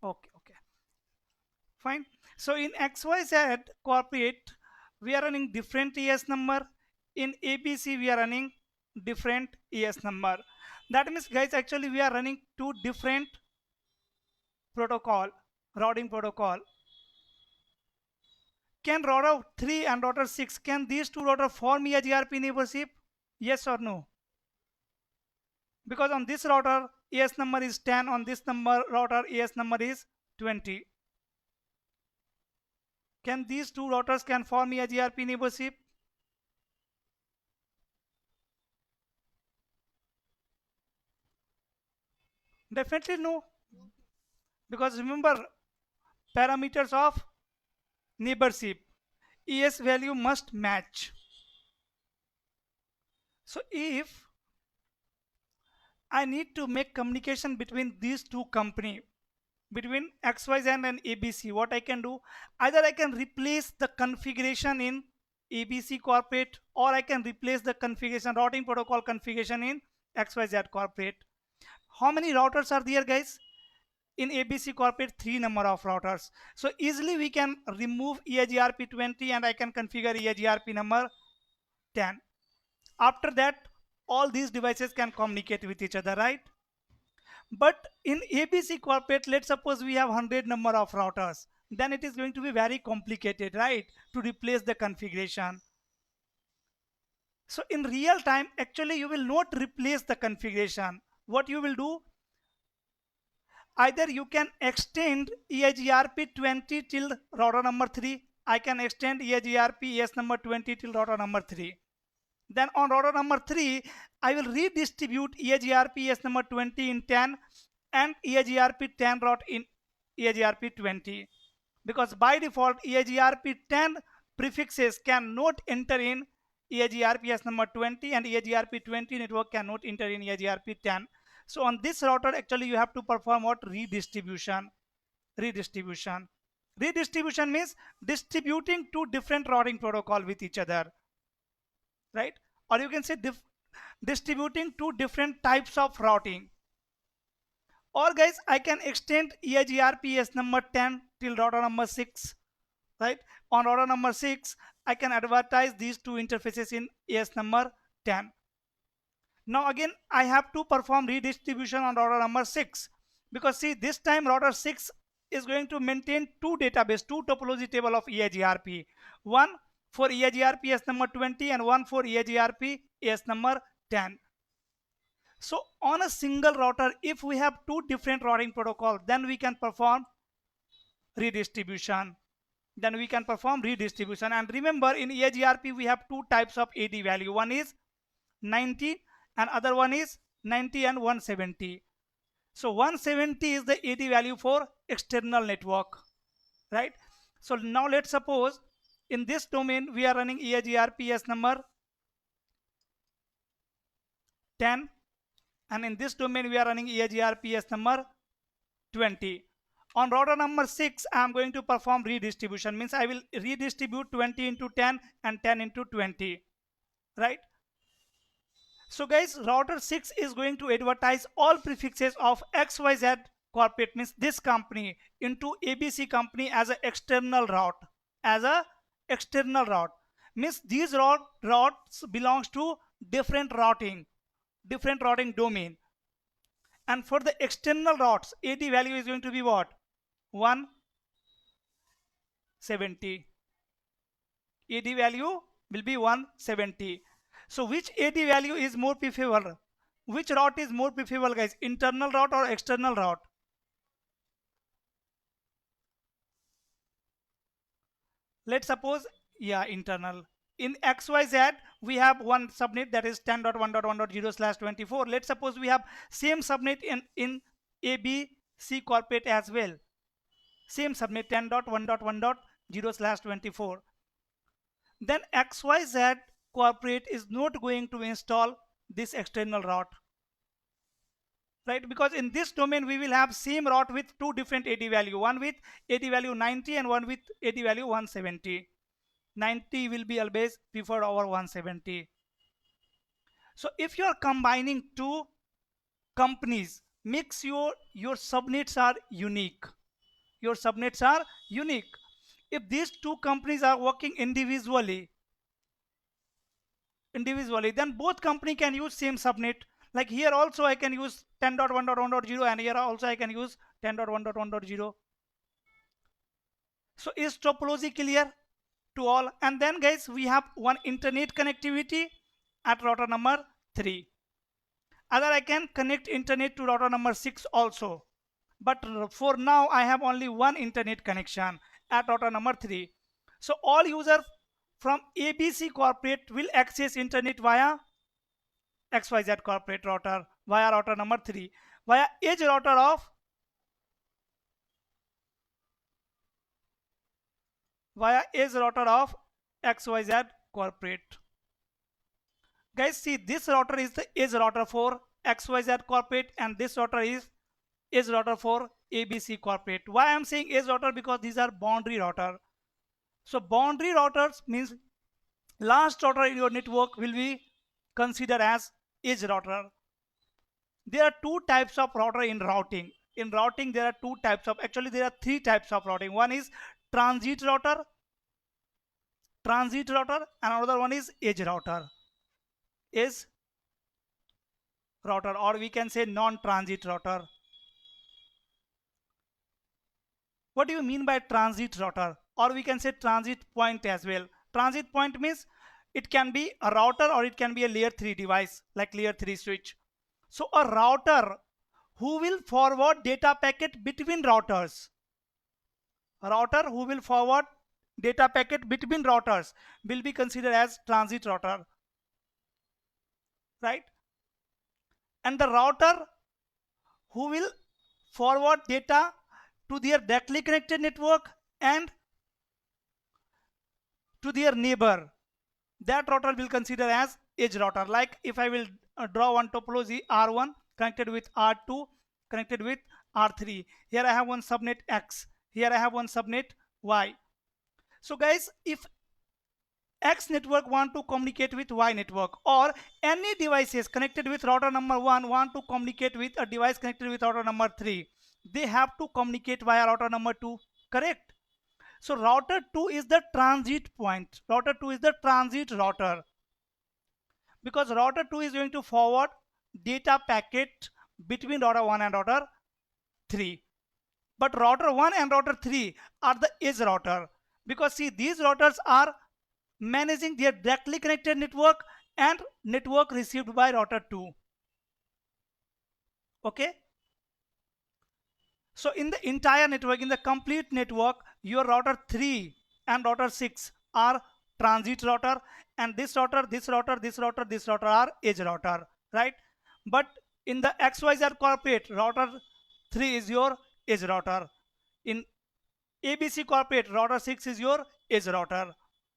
Okay, fine. So in XYZ corporate, we are running different ES number. In ABC, we are running different ES number. That means, guys, actually we are running two different protocol, routing protocol. Can router 3 and router 6, can these two router form EIGRP neighborship? Yes or no? Because on this router ES number is 10, on this number router ES number is 20. Can these two routers can form EIGRP neighborship? Definitely no. Because remember, parameters of neighborship, ES value must match. So if I need to make communication between these two company, between XYZ and ABC, what I can do, either I can replace the configuration in ABC corporate, or I can replace the configuration, routing protocol configuration in XYZ corporate. How many routers are there, guys? In ABC corporate, 3 number of routers. So easily we can remove EIGRP 20 and I can configure EIGRP number 10. After that, all these devices can communicate with each other, right? But in ABC corporate, let's suppose we have 100 number of routers. Then it is going to be very complicated, right? To replace the configuration. So in real time, actually you will not replace the configuration. What you will do, either you can extend EIGRP 20 till router number 3. I can extend EIGRP ES number 20 till router number 3. Then on router number 3, I will redistribute EIGRP ES number 20 in 10 and EIGRP 10 route in EIGRP 20. Because by default, EIGRP 10 prefixes cannot enter in EIGRP ES number 20 and EIGRP 20 network cannot enter in EIGRP 10. So on this router, actually you have to perform what? Redistribution. Redistribution. Redistribution means distributing two different routing protocol with each other, right? Or you can say distributing two different types of routing. Or guys, I can extend EIGRP ES number 10 till router number 6, right? On router number 6, I can advertise these two interfaces in ES number 10. Now again, I have to perform redistribution on router number 6, because see, this time router 6 is going to maintain two database, two topology table of EIGRP. One for EIGRP ES number 20 and one for EIGRP ES number 10. So on a single router, if we have two different routing protocol, then we can perform redistribution. Then we can perform redistribution. And remember, in EIGRP, we have two types of AD value. One is 90 and other one is 90 and 170. So 170 is the AD value for external network, right? So now let's suppose in this domain we are running EIGRP ES number 10, and in this domain we are running EIGRP ES number 20. On router number 6, I am going to perform redistribution, means I will redistribute 20 into 10 and 10 into 20, right? So guys, router 6 is going to advertise all prefixes of XYZ corporate, means this company, into ABC company as an external route. As a external route means these routes belongs to different routing domain. And for the external routes, AD value is going to be what? 170. AD value will be 170. So which AD value is more preferable? Which route is more preferable, guys? Internal route or external route? Let's suppose, yeah, internal. In XYZ, we have one subnet, that is 10.1.1.0/24. Let's suppose we have same subnet in ABC corporate as well. Same subnet 10.1.1.0/24. Then XYZ corporate is not going to install this external route, right? Because in this domain we will have same route with two different AD value, one with AD value 90 and one with AD value 170. 90 will be always preferred over 170. So if you are combining two companies, makes your subnets are unique. your subnets are unique. If these two companies are working individually, then both company can use same subnet. Like here also I can use 10.1.1.0, and here also I can use 10.1.1.0. So is topology clear to all? And then guys, we have one internet connectivity at router number 3. Other I can connect internet to router number 6 also. But for now I have only one internet connection at router number 3. So all users from ABC corporate will access internet via XYZ corporate router via router number 3 via edge router of XYZ corporate. Guys, see, this router is the edge router for XYZ corporate, and this router is edge router for ABC corporate. Why I am saying edge router? Because these are boundary router. So boundary routers means last router in your network will be considered as edge router. There are two types of router in routing. In routing there are two types of, actually there are three types of routing. One is transit router, and another one is edge router. Is router, or we can say non-transit router. What do you mean by transit router? Or we can say transit point as well. Transit point means it can be a router or it can be a layer 3 device like layer 3 switch. So a router who will forward data packet between routers. A router who will forward data packet between routers will be considered as transit router, right? And the router who will forward data to their directly connected network and to their neighbor, that router will consider as edge router. Like if I will draw one topology, R1 connected with R2 connected with R3. Here I have one subnet X, here I have one subnet Y. So guys, if X network want to communicate with Y network, or any devices connected with router number 1 want to communicate with a device connected with router number 3, they have to communicate via router number 2, correct? So router 2 is the transit point. Router 2 is the transit router, because router 2 is going to forward data packet between router 1 and router 3. But router 1 and router 3 are the edge router, because see, these routers are managing their directly connected network and network received by router 2. Okay. So in the entire network, in the complete network, your router 3 and router 6 are transit router, and this router, this router, this router, this router are edge router, right? But in the XYZ corporate, router 3 is your edge router. In ABC corporate, router 6 is your edge router,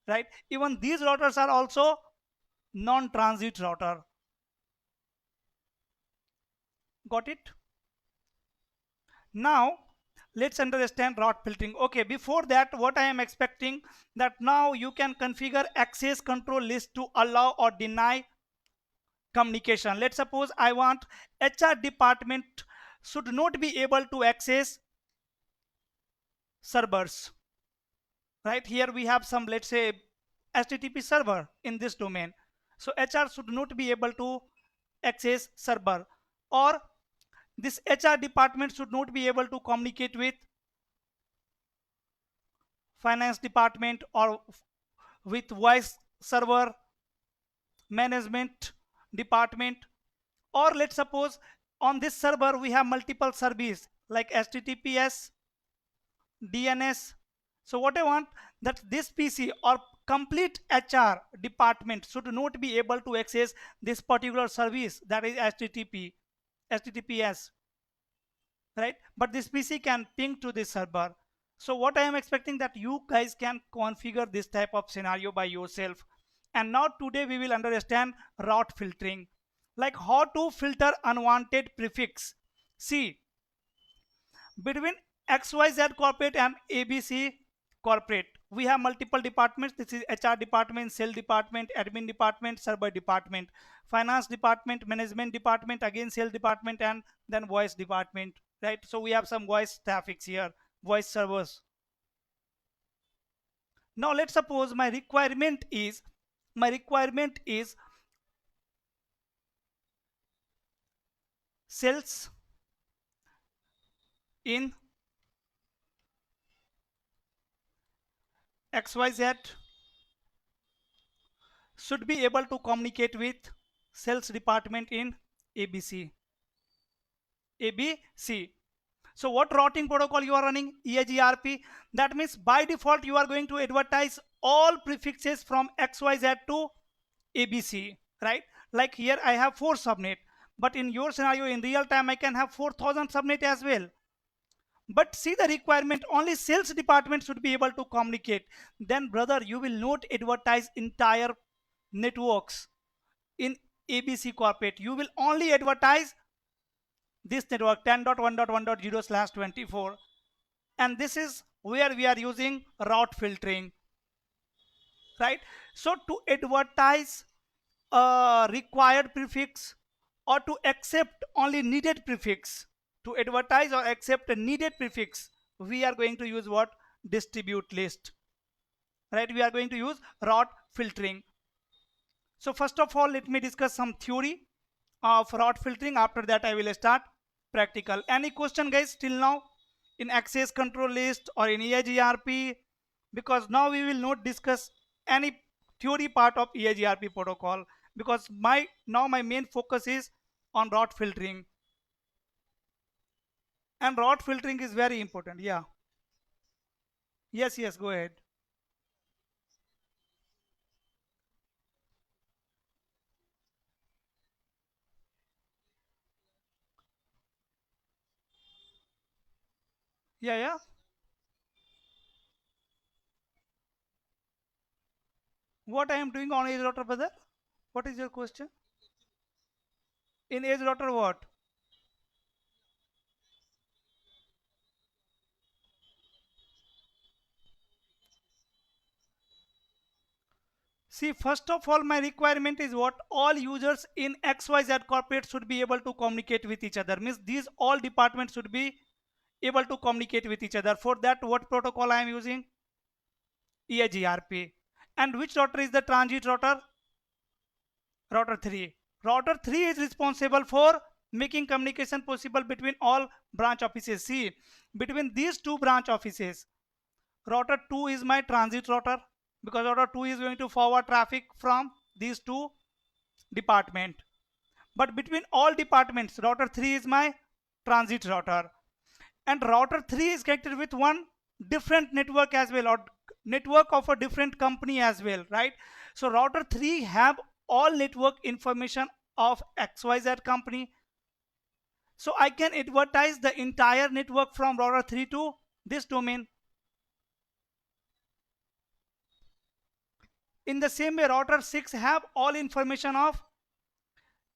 right? Even these routers are also non-transit router. Got it? Now let's understand route filtering. Okay, before that, what I am expecting, that now you can configure access control list to allow or deny communication. Let's suppose I want HR department should not be able to access servers, right? Here we have some, let's say, HTTP server in this domain. So HR should not be able to access server, or this HR department should not be able to communicate with finance department or with voice server management department. Or let's suppose on this server we have multiple service like HTTPS, DNS. So what I want, that this PC or complete HR department should not be able to access this particular service, that is HTTPS, right? But this PC can ping to this server. So what I am expecting, that you guys can configure this type of scenario by yourself. And now today we will understand route filtering, like how to filter unwanted prefix. See, between XYZ corporate and ABC corporate, we have multiple departments. This is HR department, sales department, admin department, server department, finance department, management department, again sales department, and then voice department, right? So we have some voice traffics here, voice servers. Now let's suppose my requirement is cells in XYZ should be able to communicate with sales department in ABC. ABC. So what routing protocol you are running? EIGRP. That means by default you are going to advertise all prefixes from XYZ to ABC, right? Like here I have 4 subnet, but in your scenario in real time I can have 4000 subnet as well. But see the requirement, only sales department should be able to communicate. Then brother, you will not advertise entire networks in ABC corporate. You will only advertise this network 10.1.1.0/24, and this is where we are using route filtering, right? So to advertise a required prefix or to accept only needed prefix, to advertise or accept a needed prefix, we are going to use what? Distribute list, right? We are going to use route filtering. So first of all, let me discuss some theory of route filtering. After that I will start practical. Any question guys till now in access control list or in EIGRP? Because now we will not discuss any theory part of EIGRP protocol, because my main focus is on route filtering, and route filtering is very important. Yeah, yes, go ahead. Yeah, what I am doing on edge router, brother? What is your question? In edge router what? See, first of all, my requirement is what? All users in XYZ corporate should be able to communicate with each other. Means these all departments should be able to communicate with each other. For that, what protocol I am using? EIGRP. And which router is the transit router? Router 3. Router 3 is responsible for making communication possible between all branch offices. See, between these two branch offices, router 2 is my transit router, because router 2 is going to forward traffic from these two department. But between all departments, router 3 is my transit router, and router 3 is connected with one different network as well, or network of a different company as well, right? So router 3 have all network information of XYZ company. So I can advertise the entire network from router 3 to this domain. In the same way, router 6 have all information of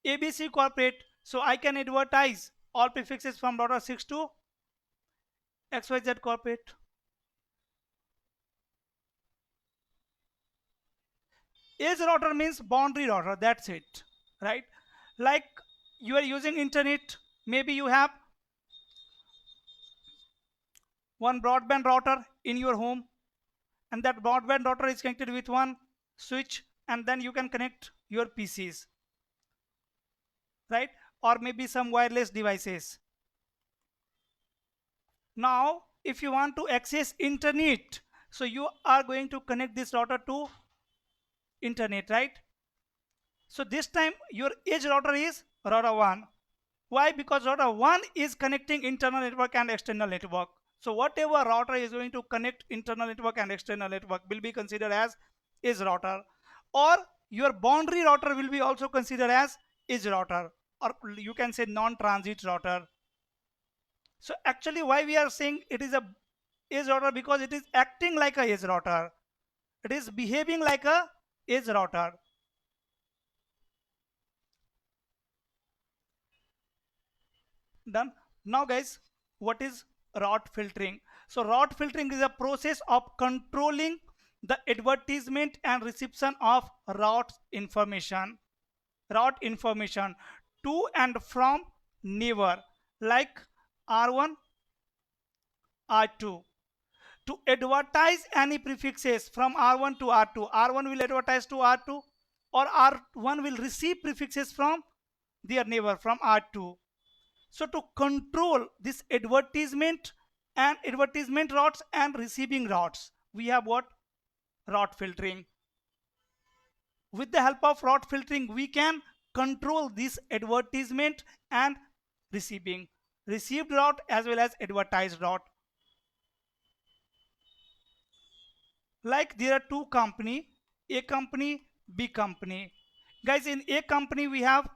ABC corporate. So I can advertise all prefixes from router 6 to XYZ corporate. Edge router means boundary router, that's it, right? Like you are using internet, maybe you have one broadband router in your home, and that broadband router is connected with one switch, and then you can connect your PCs, right? Or maybe some wireless devices. Now if you want to access internet, so you are going to connect this router to internet, right? So this time your edge router is router 1. Why? Because router 1 is connecting internal network and external network. So whatever router is going to connect internal network and external network will be considered as edge router, or your boundary router will be also considered as edge router, or you can say non-transit router. So actually why we are saying it is a edge router? Because it is acting like a edge router. It is behaving like a edge router. Done. Now guys, what is route filtering? So route filtering is a process of controlling the advertisement and reception of route information to and from neighbor, like R1, R2. To advertise any prefixes from R1 to R2, R1 will advertise to R2 or R1 will receive prefixes from their neighbor from R2. So to control this advertisement and advertisement routes and receiving routes, we have what? Route filtering. With the help of route filtering, we can control this advertisement and receiving, received route as well as advertised route. Like there are two company, A company, B company. Guys, in A company we have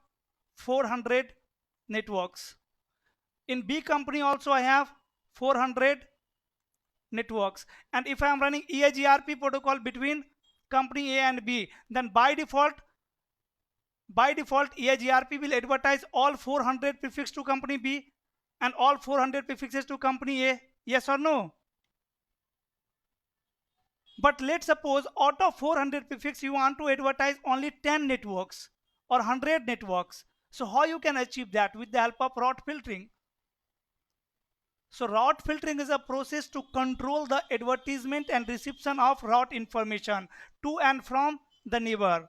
400 networks. In B company also I have 400 networks. And if I am running EIGRP protocol between company A and B, then by default EIGRP will advertise all 400 prefix to company B and all 400 prefixes to company A. Yes or no? But let's suppose out of 400 prefix you want to advertise only 10 networks or 100 networks. So how you can achieve that? With the help of route filtering. So route filtering is a process to control the advertisement and reception of route information to and from the neighbor.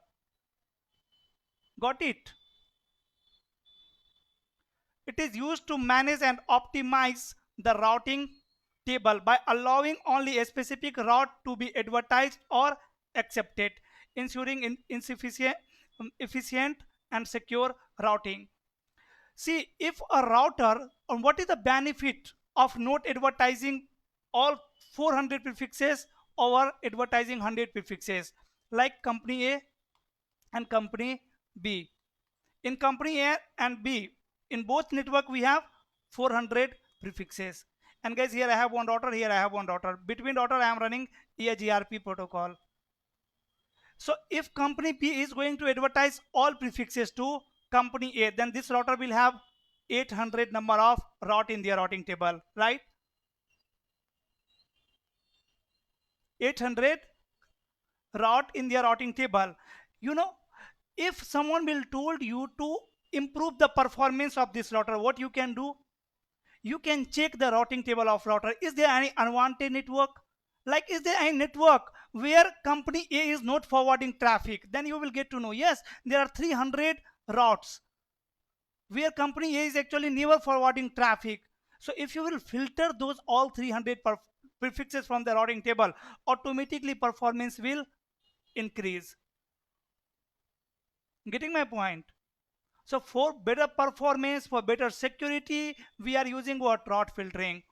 Got it? It is used to manage and optimize the routing table by allowing only a specific route to be advertised or accepted, ensuring efficient and secure routing. See, if a router, what is the benefit of not advertising all 400 prefixes over advertising 100 prefixes like company A and company B? In company A and B, in both network we have 400 prefixes. And guys, here I have one router, here I have one router. Between router I am running EIGRP protocol. So if company B is going to advertise all prefixes to company A, then this router will have 800 number of route in their routing table, right? 800 route in their routing table. You know, if someone will told you to improve the performance of this router, what you can do? You can check the routing table of router. Is there any unwanted network? Like, is there any network where company A is not forwarding traffic? Then you will get to know, yes, there are 300 routes where company A is actually never forwarding traffic. So if you will filter those all 300 prefixes from the routing table, automatically performance will increase. Getting my point? So for better performance, for better security, we are using what? Route filtering.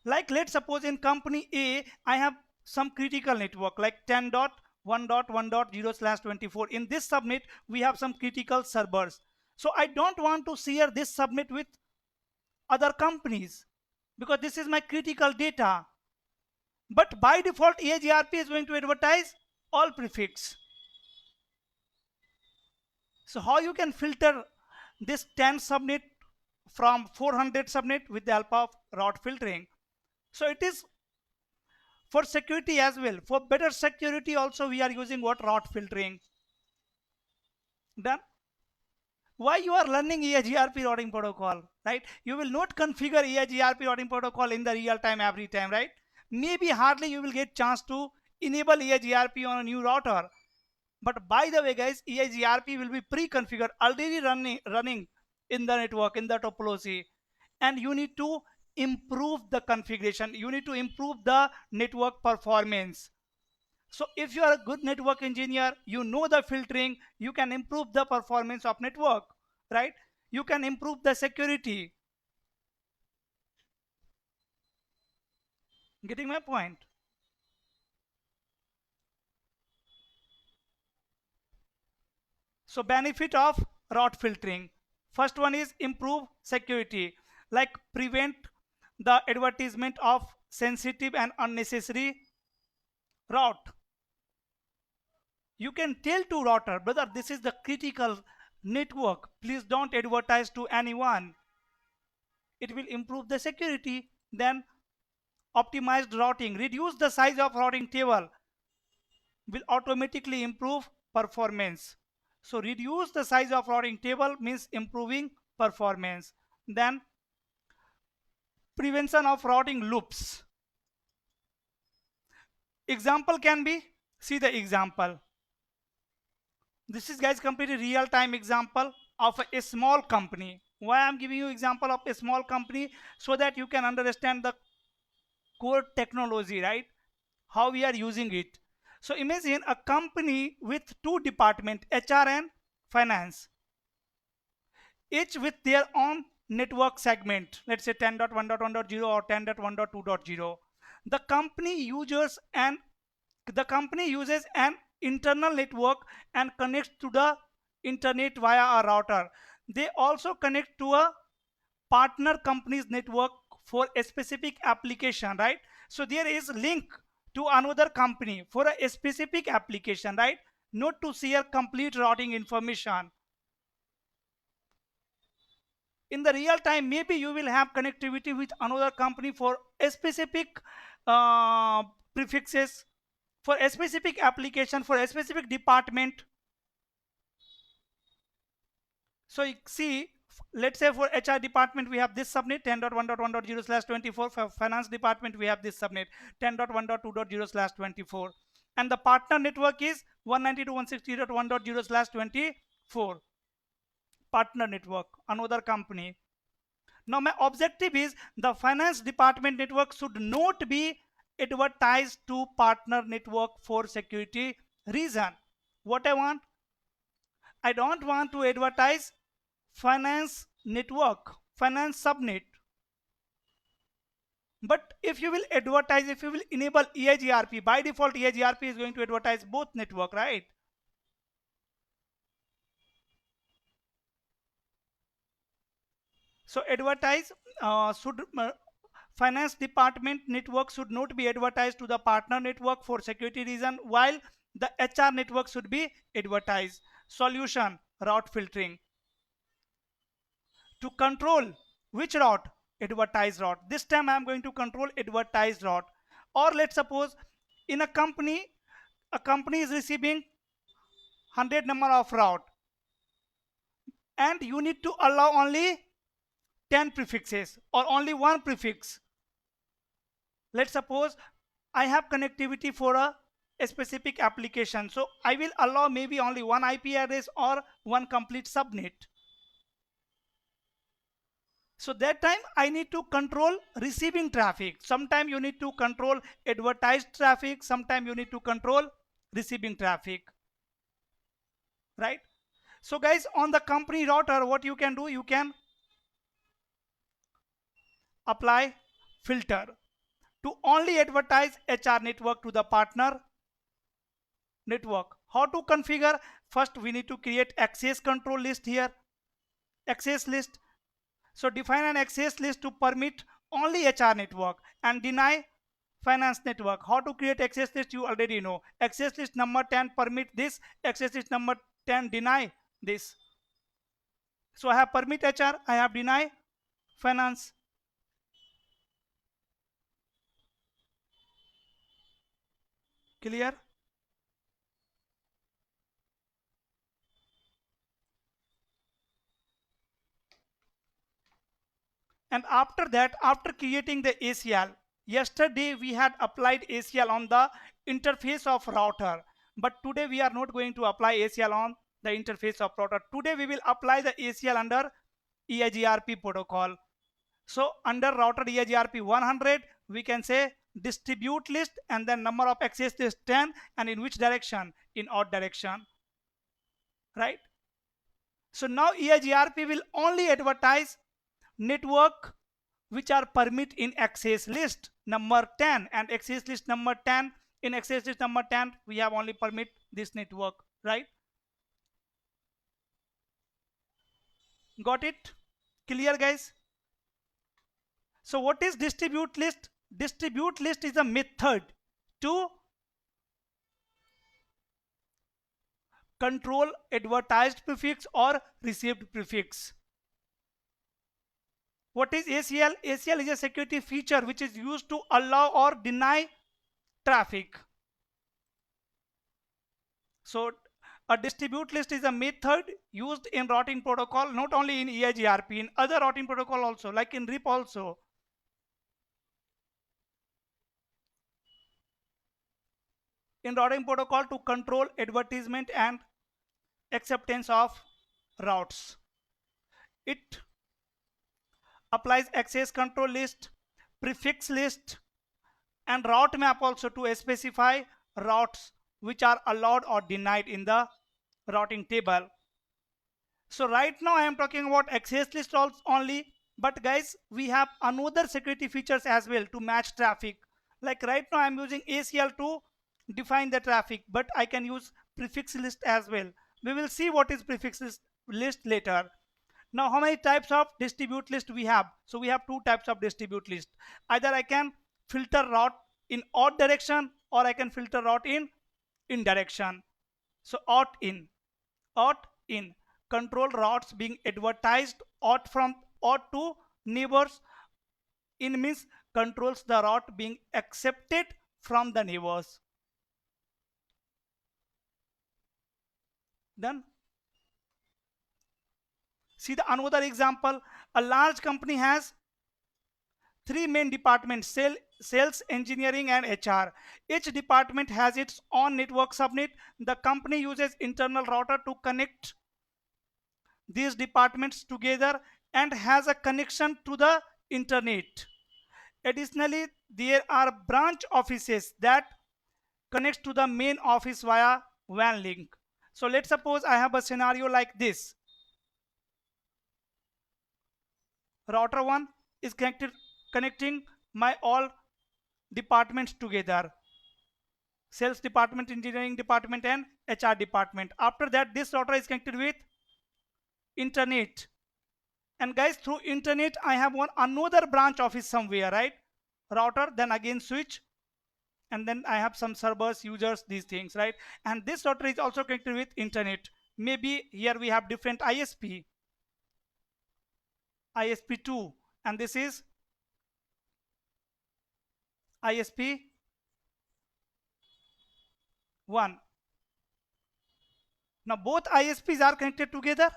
Like let's suppose in company A, I have some critical network like 10.1.1.0/24. In this subnet, we have some critical servers. So I don't want to share this subnet with other companies because this is my critical data. But by default, EIGRP is going to advertise all prefix. So how you can filter this 10 subnet from 400 subnet with the help of route filtering? So it is for security as well. For better security also we are using what? Route filtering. Done? Why you are learning EIGRP routing protocol, right? You will not configure EIGRP routing protocol in the real time every time, right? Maybe hardly you will get chance to enable EIGRP on a new router. But by the way guys, EIGRP will be pre-configured, already running in the network, in the topology. And you need to improve the configuration. You need to improve the network performance. So if you are a good network engineer, you know the filtering, you can improve the performance of network, right? You can improve the security. Getting my point? So benefit of route filtering. First one is improve security, like prevent the advertisement of sensitive and unnecessary route. You can tell to router, brother, this is the critical network. Please don't advertise to anyone. It will improve the security. Then optimized routing, reduce the size of routing table, will automatically improve performance. So reduce the size of routing table means improving performance. Then prevention of routing loops. Example can be, see the example. This is guys completely real-time example of a small company. Why I'm giving you example of a small company? So that you can understand the core technology, right? How we are using it. So imagine a company with two departments, HR and finance, each with their own network segment, let's say 10.1.1.0 or 10.1.2.0. The company uses an internal network and connects to the internet via a router. They also connect to a partner company's network for a specific application, right? So there is link to another company for a specific application, right? Not to share complete routing information. In the real time, maybe you will have connectivity with another company for a specific prefixes, for a specific application, for a specific department. So you see, let's say for HR department we have this subnet 10.1.1.0/24. For finance department we have this subnet 10.1.2.0/24, and the partner network is 192.160.1.0/24. partner network, another company. Now my objective is the finance department network should not be advertised to partner network for security reason. What I want, I don't want to advertise finance network, finance subnet. But if you will advertise, if you will enable EIGRP, by default EIGRP is going to advertise both network, right? So advertise finance department network should not be advertised to the partner network for security reason, while the HR network should be advertised. Solution, route filtering. To control which route? Advertised route. This time I am going to control advertised route. Or let's suppose in a company is receiving 100 number of route, and you need to allow only 10 prefixes or only one prefix. Let's suppose I have connectivity for a specific application, so I will allow maybe only one IP address or one complete subnet. So that time I need to control receiving traffic. Sometime you need to control advertised traffic, sometime you need to control receiving traffic, right? So guys, on the company router, what you can do, you can apply filter to only advertise HR network to the partner network. How to configure? First we need to create access control list here, access list. So define an access list to permit only HR network and deny finance network. How to create access list you already know. Access list number 10 permit this, access list number 10 deny this. So I have permit HR, I have deny finance. Clear? And after that, after creating the ACL, yesterday we had applied ACL on the interface of router, but today we are not going to apply ACL on the interface of router. Today we will apply the ACL under EIGRP protocol. So under router EIGRP 100, we can say distribute list and then number of access list 10, and in which direction? In odd direction, right? So now EIGRP will only advertise network which are permit in access list number 10, and access list number 10, in access list number 10 we have only permit this network, right? Got it? Clear guys? So what is distribute list? Distribute list is a method to control advertised prefix or received prefix. What is ACL? ACL is a security feature which is used to allow or deny traffic. So a distribute list is a method used in routing protocol, not only in EIGRP, in other routing protocol also, like in RIP also. in routing protocol to control advertisement and acceptance of routes. It applies access control list, prefix list, and route map also to specify routes which are allowed or denied in the routing table. So right now I am talking about access list only, but guys, we have another security features as well to match traffic. Like right now I am using ACL to define the traffic, but I can use prefix list as well. We will see what is prefix list later. Now how many types of distribute list we have? So we have two types of distribute list. Either I can filter route in odd direction, or I can filter route in direction. So ought in control routes being advertised ought to neighbors. In means controls the route being accepted from the neighbors. Then see the another example. A large company has three main departments: sales, engineering, and HR. Each department has its own network subnet. The company uses internal router to connect these departments together and has a connection to the internet. Additionally, there are branch offices that connects to the main office via WAN link. So let's suppose I have a scenario like this. Router 1 is connecting my all departments together: sales department, engineering department, and HR department. After that, this router is connected with internet. And guys, through internet I have one another branch office somewhere, right? Router, then again switch, and then I have some servers, users, these things, right? And this router is also connected with internet. Maybe here we have different ISP2, and this is ISP1. Now both ISPs are connected together.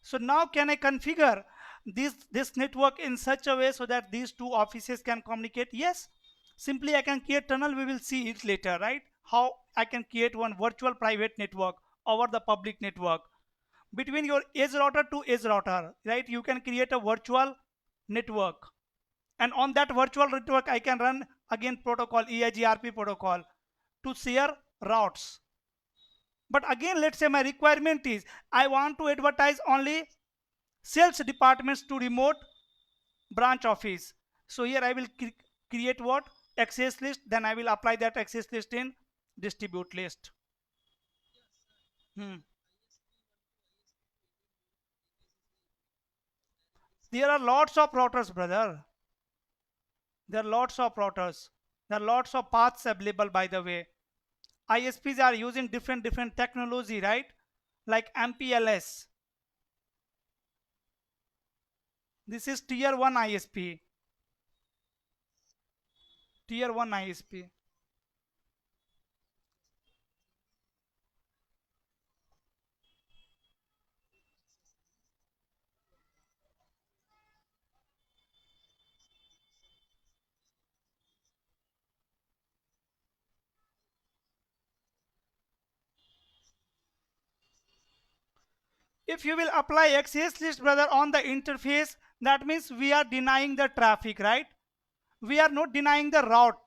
So now can I configure this network in such a way so that these two offices can communicate? Yes. Simply I can create tunnel. We will see it later, right? How I can create one virtual private network over the public network between your edge router to edge router, right? You can create a virtual network, and on that virtual network I can run again protocol, EIGRP protocol, to share routes. But again, let's say my requirement is I want to advertise only sales departments to remote branch office. So here I will create what? Access list. Then I will apply that access list in distribute list. There are lots of routers, brother. There are lots of routers. There are lots of paths available, by the way. ISPs are using different technology, right? Like MPLS. This is tier 1 ISP. Tier 1 ISP. If you will apply access list, brother, on the interface, that means we are denying the traffic, right? We are not denying the route.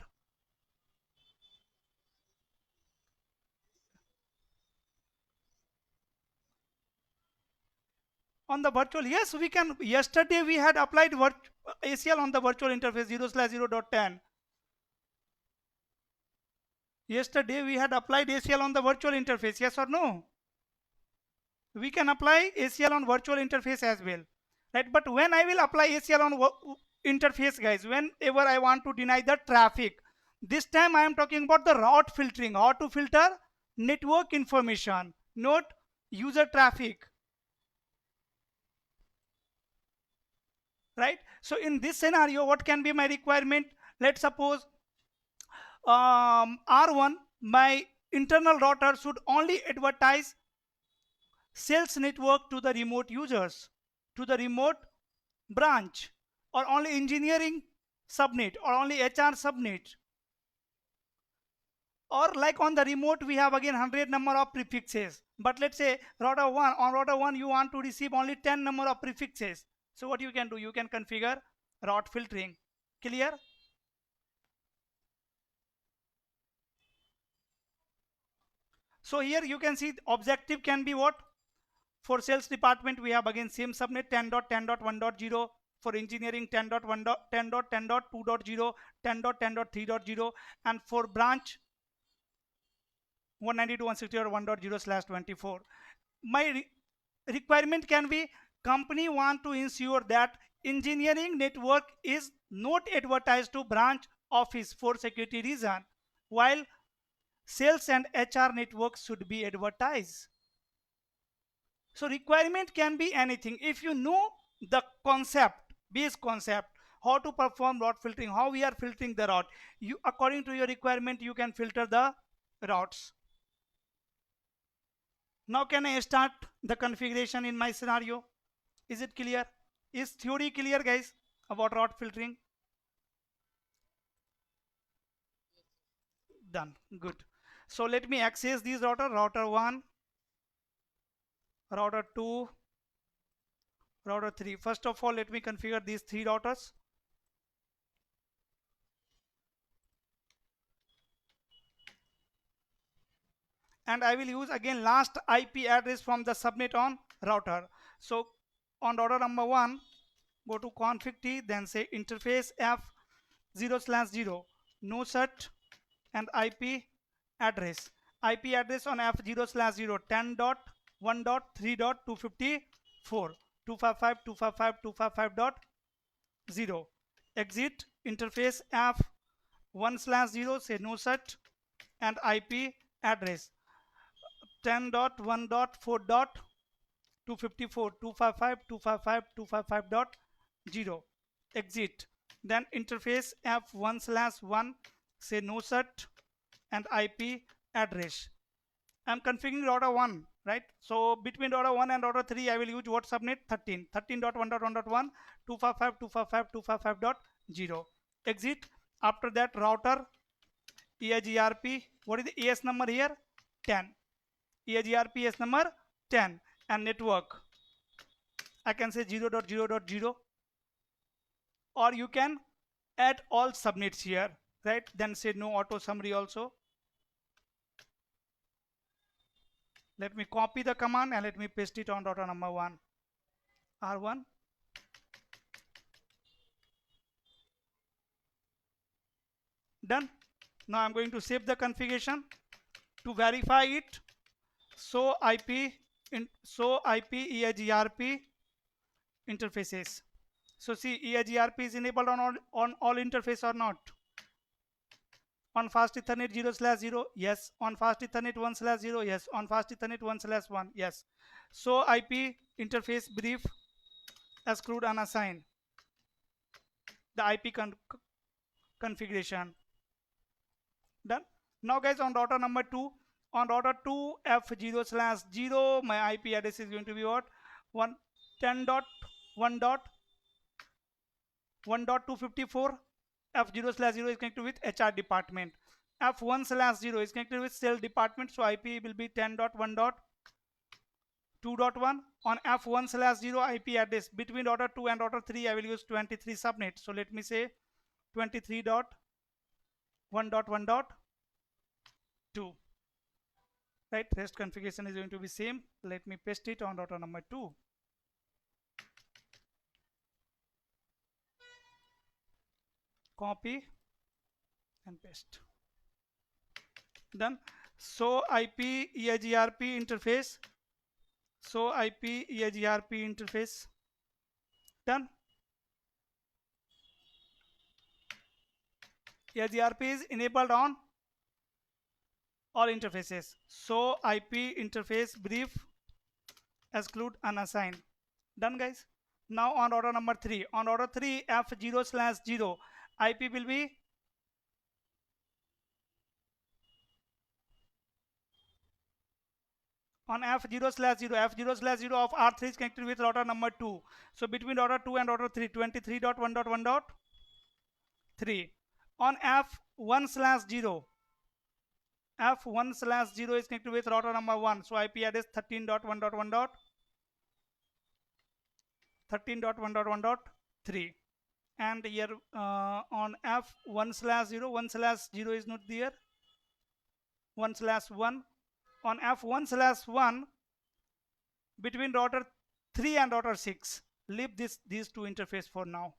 On the virtual, yes, we can. Yesterday we had applied ACL on the virtual interface 0/0.10. Yesterday we had applied ACL on the virtual interface, yes or no? We can apply ACL on virtual interface as well, right? But when I will apply ACL on interface, guys, whenever I want to deny the traffic, this time I am talking about the route filtering, how to filter network information, not user traffic, right? So in this scenario, what can be my requirement? Let's suppose R1, my internal router should only advertise sales network to the remote users, to the remote branch, or only engineering subnet, or only HR subnet, Or like on the remote we have again 100 number of prefixes, but let's say router 1, on router 1 you want to receive only 10 number of prefixes. So what you can do, you can configure route filtering. Clear? So here you can see objective can be what? For sales department we have again same subnet 10.10.1.0, for engineering 10.10.10.2.0, 10.10.3.0, and for branch 192.168.1.0/24. My requirement can be company want to ensure that engineering network is not advertised to branch office for security reason, while sales and HR networks should be advertised. So requirement can be anything. If you know the concept, base concept, how to perform route filtering, how we are filtering the route, you according to your requirement you can filter the routes. Now can I start the configuration in my scenario? Is it clear? Is theory clear, guys, about route filtering? Done. Good. So let me access these router 1, router 2, router 3. First of all, let me configure these 3 routers. And I will use again last IP address from the subnet on router. So on router number 1, go to config T, then say interface F 0/0, no such, and IP address. IP address on F 0/0 10.1.3.254 255.255.255.0. Exit interface F 1/0, say no such, and IP address 10.1.4.254 255.255.255.0. Exit. Then interface F1/1, say no such, and IP address. I'm configuring router 1, right? So between router 1 and router 3 I will use what subnet? 13 13.1.1.1 255.255.255.0. Exit. After that router EIGRP, what is the AS number here? 10. EIGRP AS number 10, and network I can say 0.0.0, or you can add all subnets here, right? Then say no auto summary also. Let me copy the command and let me paste it on router number 1, R1. Done. Now I'm going to save the configuration. To verify it, show IP EIGRP interfaces. So see, EIGRP is enabled on all interface or not? On fast Ethernet 0/0, yes. On fast Ethernet 1/0, yes. On fast Ethernet 1/1, yes. So IP interface brief exclude unassign. The IP configuration. Done. Now guys, on router number 2, on router 2 F 0/0, my IP address is going to be what? 10.1.1.254. F 0/0 is connected with HR department. F 1/0 is connected with sales department, so IP will be 10.1.2.1. On F 1/0 IP address between router 2 and router 3 I will use 23 subnet. So let me say 23.1.1.2. Right, rest configuration is going to be same. Let me paste it on router number 2. Copy and paste. Done. So IP EIGRP interface. So IP EIGRP interface. Done. EIGRP is enabled on all interfaces. So IP interface brief exclude unassign. Done, guys. Now on router number 3. On router 3 F 0/0 IP will be on F 0/0. F 0/0 of R3 is connected with router number 2. So between router 2 and router 3, 23.1.1.3. On F 1/0, F1 slash 0 is connected with router number 1. So IP address 13.1.1.13.1.1.3. And here on F1 slash 0, 1 slash 0 is not there. 1 slash 1. On F1 slash 1, between router 3 and router 6, leave these two interface for now.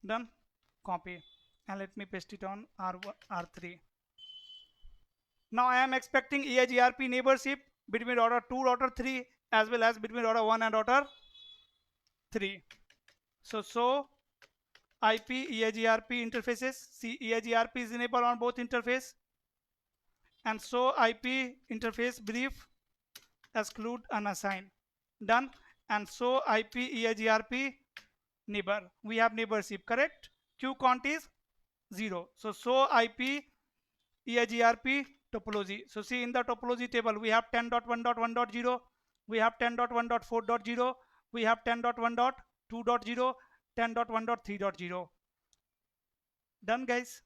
Done. Copy and let me paste it on R3. Now I am expecting EIGRP neighborship between router 2, router 3 as well as between router 1 and router 3. So IP EIGRP interfaces. See, EIGRP is enabled on both interface, and so IP interface brief exclude unassign. Done. And so IP EIGRP neighbor, we have neighborship, correct? Q count is 0. So IP EIGRP topology. So see, in the topology table we have 10.1.1.0, we have 10.1.4.0, we have 10.1.2.0, 10.1.3.0. Done, guys.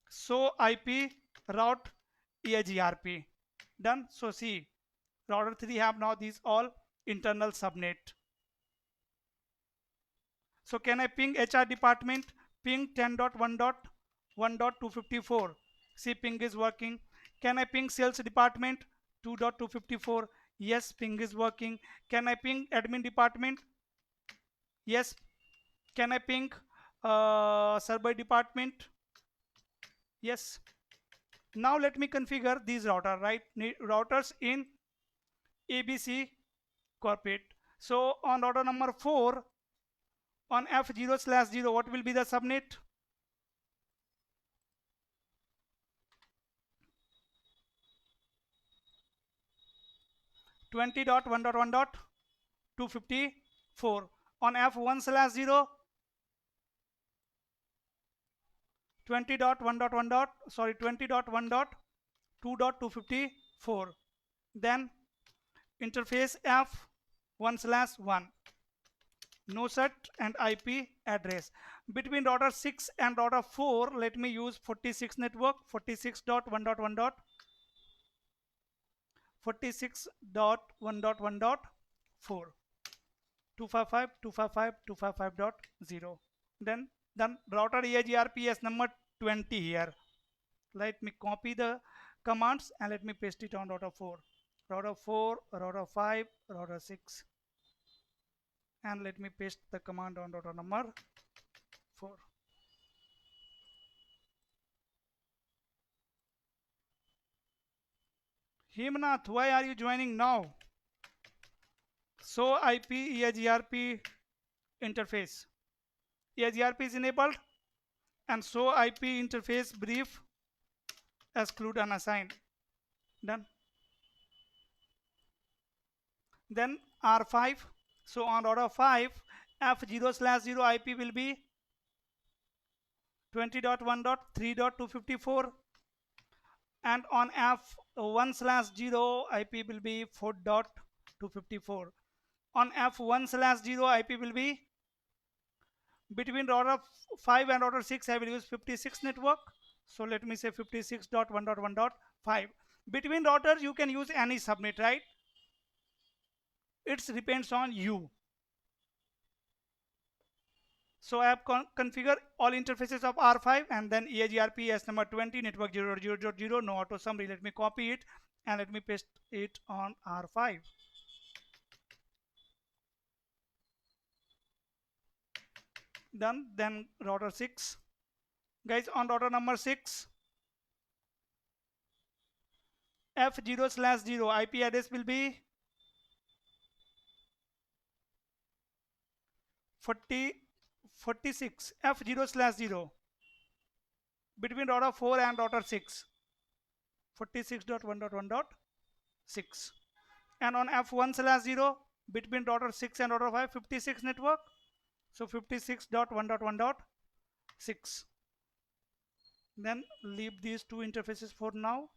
So IP route EIGRP. Done. So see, router 3 have now these all internal subnet. So can I ping HR department? Ping 10.1.1.254. See, ping is working. Can I ping sales department? 2.254. Yes, ping is working. Can I ping admin department? Yes. Can I ping server department? Yes. Now let me configure these routers in ABC corporate. So on router number 4, on F0 slash 0, what will be the subnet? (20.1.1.254). On F1 slash 0, 20.1.2.254. Then interface F1 slash 1, NOSET and IP address. Between router 6 and router 4, let me use 46 network, 46.1.1.4, 255.255.255.0. Then router EIGRPS number 20 here. Let me copy the commands and let me paste it on router 4. Router 4, router 5, router 6. And let me paste the command on router number 4. Himnath, why are you joining now? So IP EIGRP interface. EIGRP is enabled, and so IP interface brief exclude unassign. Done. Then R5. So on router 5, F0 slash 0 IP will be 20.1.3.254, and on F1 slash 0 IP will be 4.254. On F1 slash 0 IP will be between router 5 and router 6. I will use 56 network. So let me say 56.1.1.5. Between routers you can use any subnet, right? It depends on you. So I have configured all interfaces of R5 and then EIGRP as number 20, network 0.0.0.0, no auto summary. Let me copy it and let me paste it on R5. Done. Then router 6. Guys, on router number 6, F0 slash 0 IP address will be 46 F0 slash 0 between router 4 and router 6, 46.1.1.6. And on F1 slash 0 between router 6 and router 5, 56 network. So 56.1.1.6. Then leave these two interfaces for now.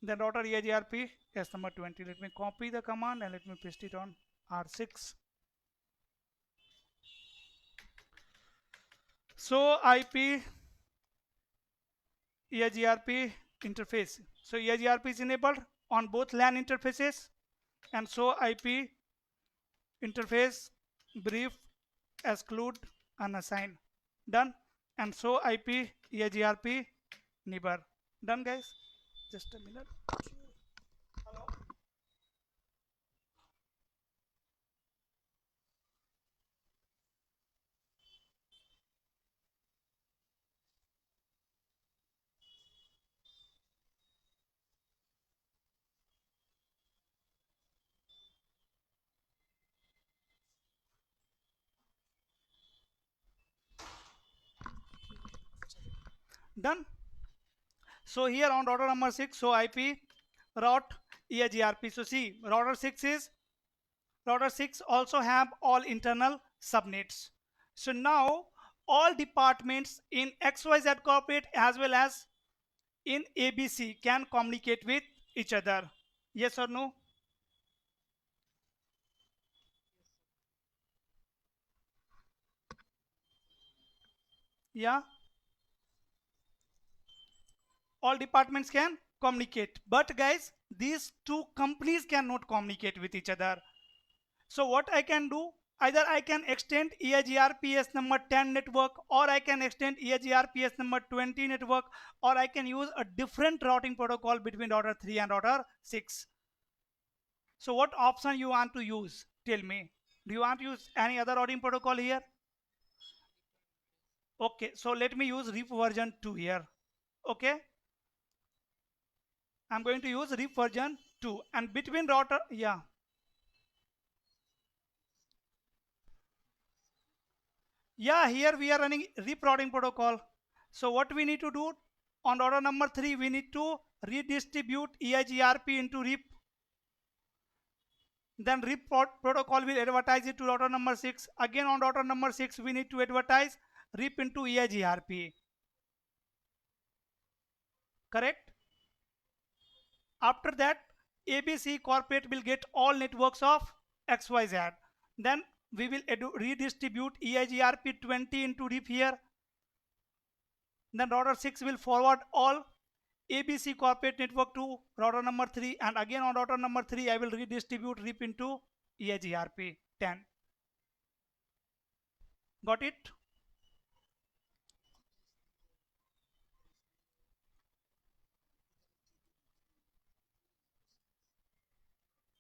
Then router EIGRP S number 20. Let me copy the command and let me paste it on R6. So IP EIGRP interface. So EIGRP is enabled on both LAN interfaces, and so IP interface brief exclude unassign done, and so IP EIGRP neighbor done, guys. Just a minute. Hello. Done. So here on router number 6, so IP route EIGRP. So see, router 6 also have all internal subnets. So now all departments in XYZ corporate as well as in ABC can communicate with each other. Yes or no? Yeah, all departments can communicate. But guys, these two companies cannot communicate with each other. So what I can do, either I can extend EIGRPS number 10 network, or I can extend EIGRPS number 20 network, or I can use a different routing protocol between router 3 and router 6. So what option you want to use? Tell me. Do you want to use any other routing protocol here? Okay, so let me use RIP version 2 here. Okay, I'm going to use RIP version 2, and between router, yeah. Yeah, here we are running RIP routing protocol. So what we need to do on router number 3, we need to redistribute EIGRP into RIP. Then RIP protocol will advertise it to router number 6. Again on router number 6, we need to advertise RIP into EIGRP. Correct? After that, ABC corporate will get all networks of XYZ. Then we will redistribute EIGRP 20 into RIP here. Then router 6 will forward all ABC corporate network to router number 3, and again on router number 3 I will redistribute RIP into EIGRP 10. Got it?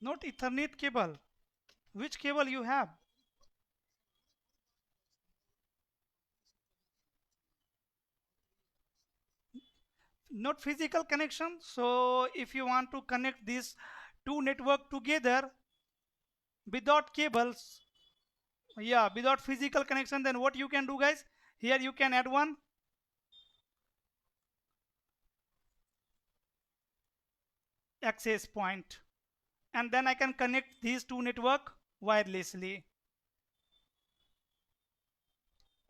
Not Ethernet cable. Which cable you have? Not physical connection. So if you want to connect these two network together without cables, yeah, without physical connection, then what you can do, guys? Here you can add one access point, and then I can connect these two network wirelessly.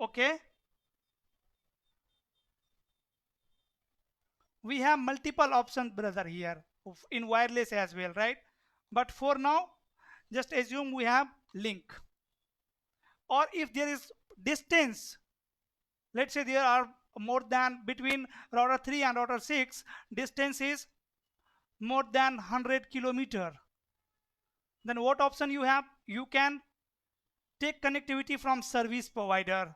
Okay, we have multiple options, brother, here in wireless as well, right? But for now, just assume we have link. Or if there is distance, let's say there are more than, between router 3 and router 6, distance is more than 100 kilometer, then what option you have? You can take connectivity from service provider.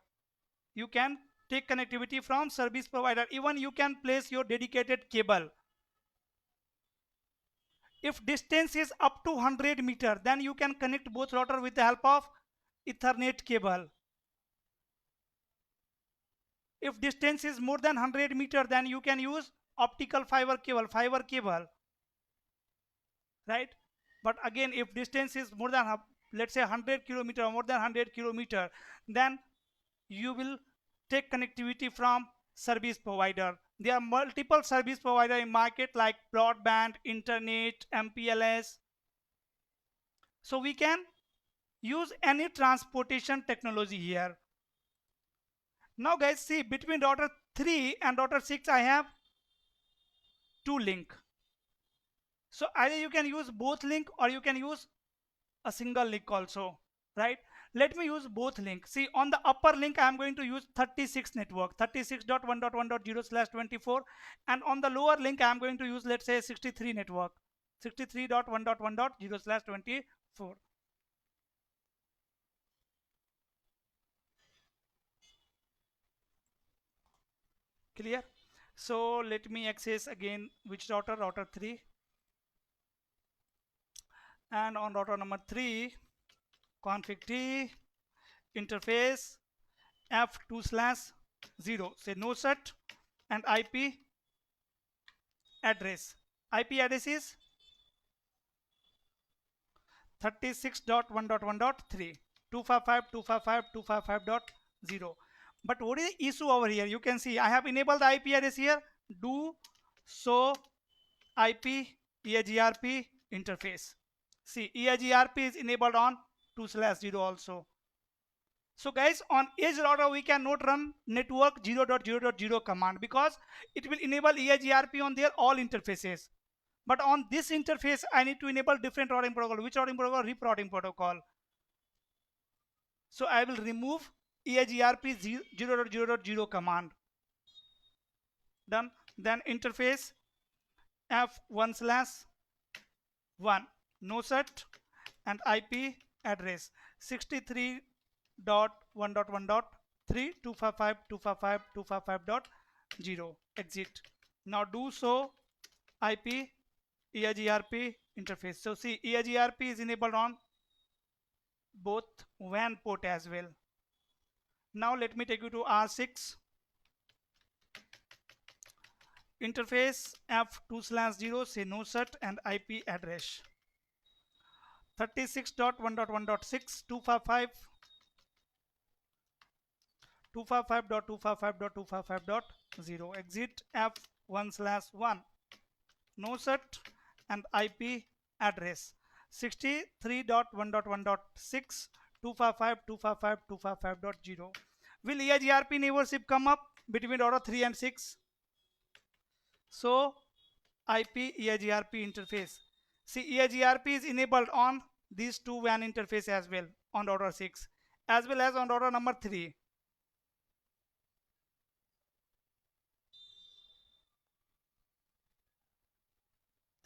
You can take connectivity from service provider. Even you can place your dedicated cable. If distance is up to 100 meter, then you can connect both router with the help of Ethernet cable. If distance is more than 100 meter, then you can use optical fiber cable, right? But again, if distance is more than, let's say 100 kilometer, more than 100 kilometer, then you will take connectivity from service provider. There are multiple service provider in market like broadband, internet, MPLS. So we can use any transportation technology here. Now guys, see, between router 3 and router 6 I have two link. So either you can use both link or you can use a single link also, right? Let me use both link. See, on the upper link I am going to use 36 network, 36.1.1.0/24, and on the lower link I am going to use, let's say, 63 network, 63.1.1.0/24. Clear? So let me access again which router, router 3, and on router number 3, config T, interface f2/0, say no set, and IP address. IP address is 36.1.1.3, 255.255.255.0. But what is the issue over here? You can see I have enabled the IP address here. Do so IP EIGRP interface. See, EIGRP is enabled on 2/0 also. So guys, on edge router we cannot run network 0.0.0 command because it will enable EIGRP on their all interfaces. But on this interface I need to enable different routing protocol. Which routing protocol? RIP routing protocol. So I will remove EIGRP 0.0.0 command. Done. Then interface f1/1 no set and IP address 63.1.1.3, 255.255.255.0. Exit. Now do so IP EIGRP interface. So see, EIGRP is enabled on both WAN port as well. Now let me take you to R6. Interface f2/0, say no set and IP address 36.1.1.6, 255.255.255.0. Exit f1/1 no set and IP address 63.1.1.6, 255.255.255.0. Will EIGRP neighborship come up between router 3 and 6? So IP EIGRP interface. See, EIGRP is enabled on these two WAN interface as well on router 6 as well as on router number 3.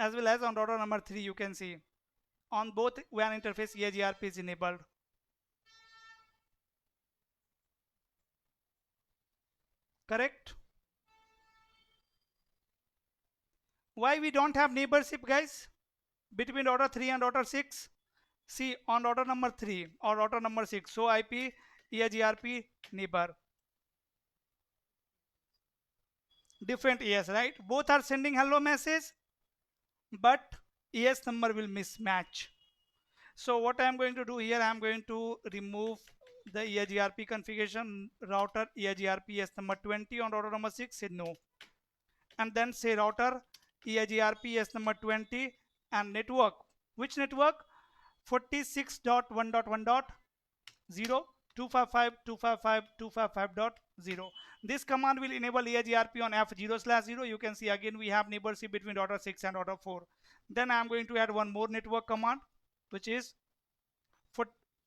As well as on router number 3, you can see on both WAN interface EIGRP is enabled. Correct? Why we don't have neighborship, guys, between router 3 and router 6? See, on router number 3 or router number 6, so IP EIGRP neighbor. Different ES, right? Both are sending hello message, but ES number will mismatch. So what I am going to do here, I am going to remove the EIGRP configuration, router EIGRP ES number 20 on router number 6, say no. And then say router EIGRP ES number 20 and network. Which network? 46.1.1.0, 255.255.255.0. This command will enable EIGRP on F0/0. You can see again we have neighborship between router 6 and router 4. Then I am going to add one more network command, which is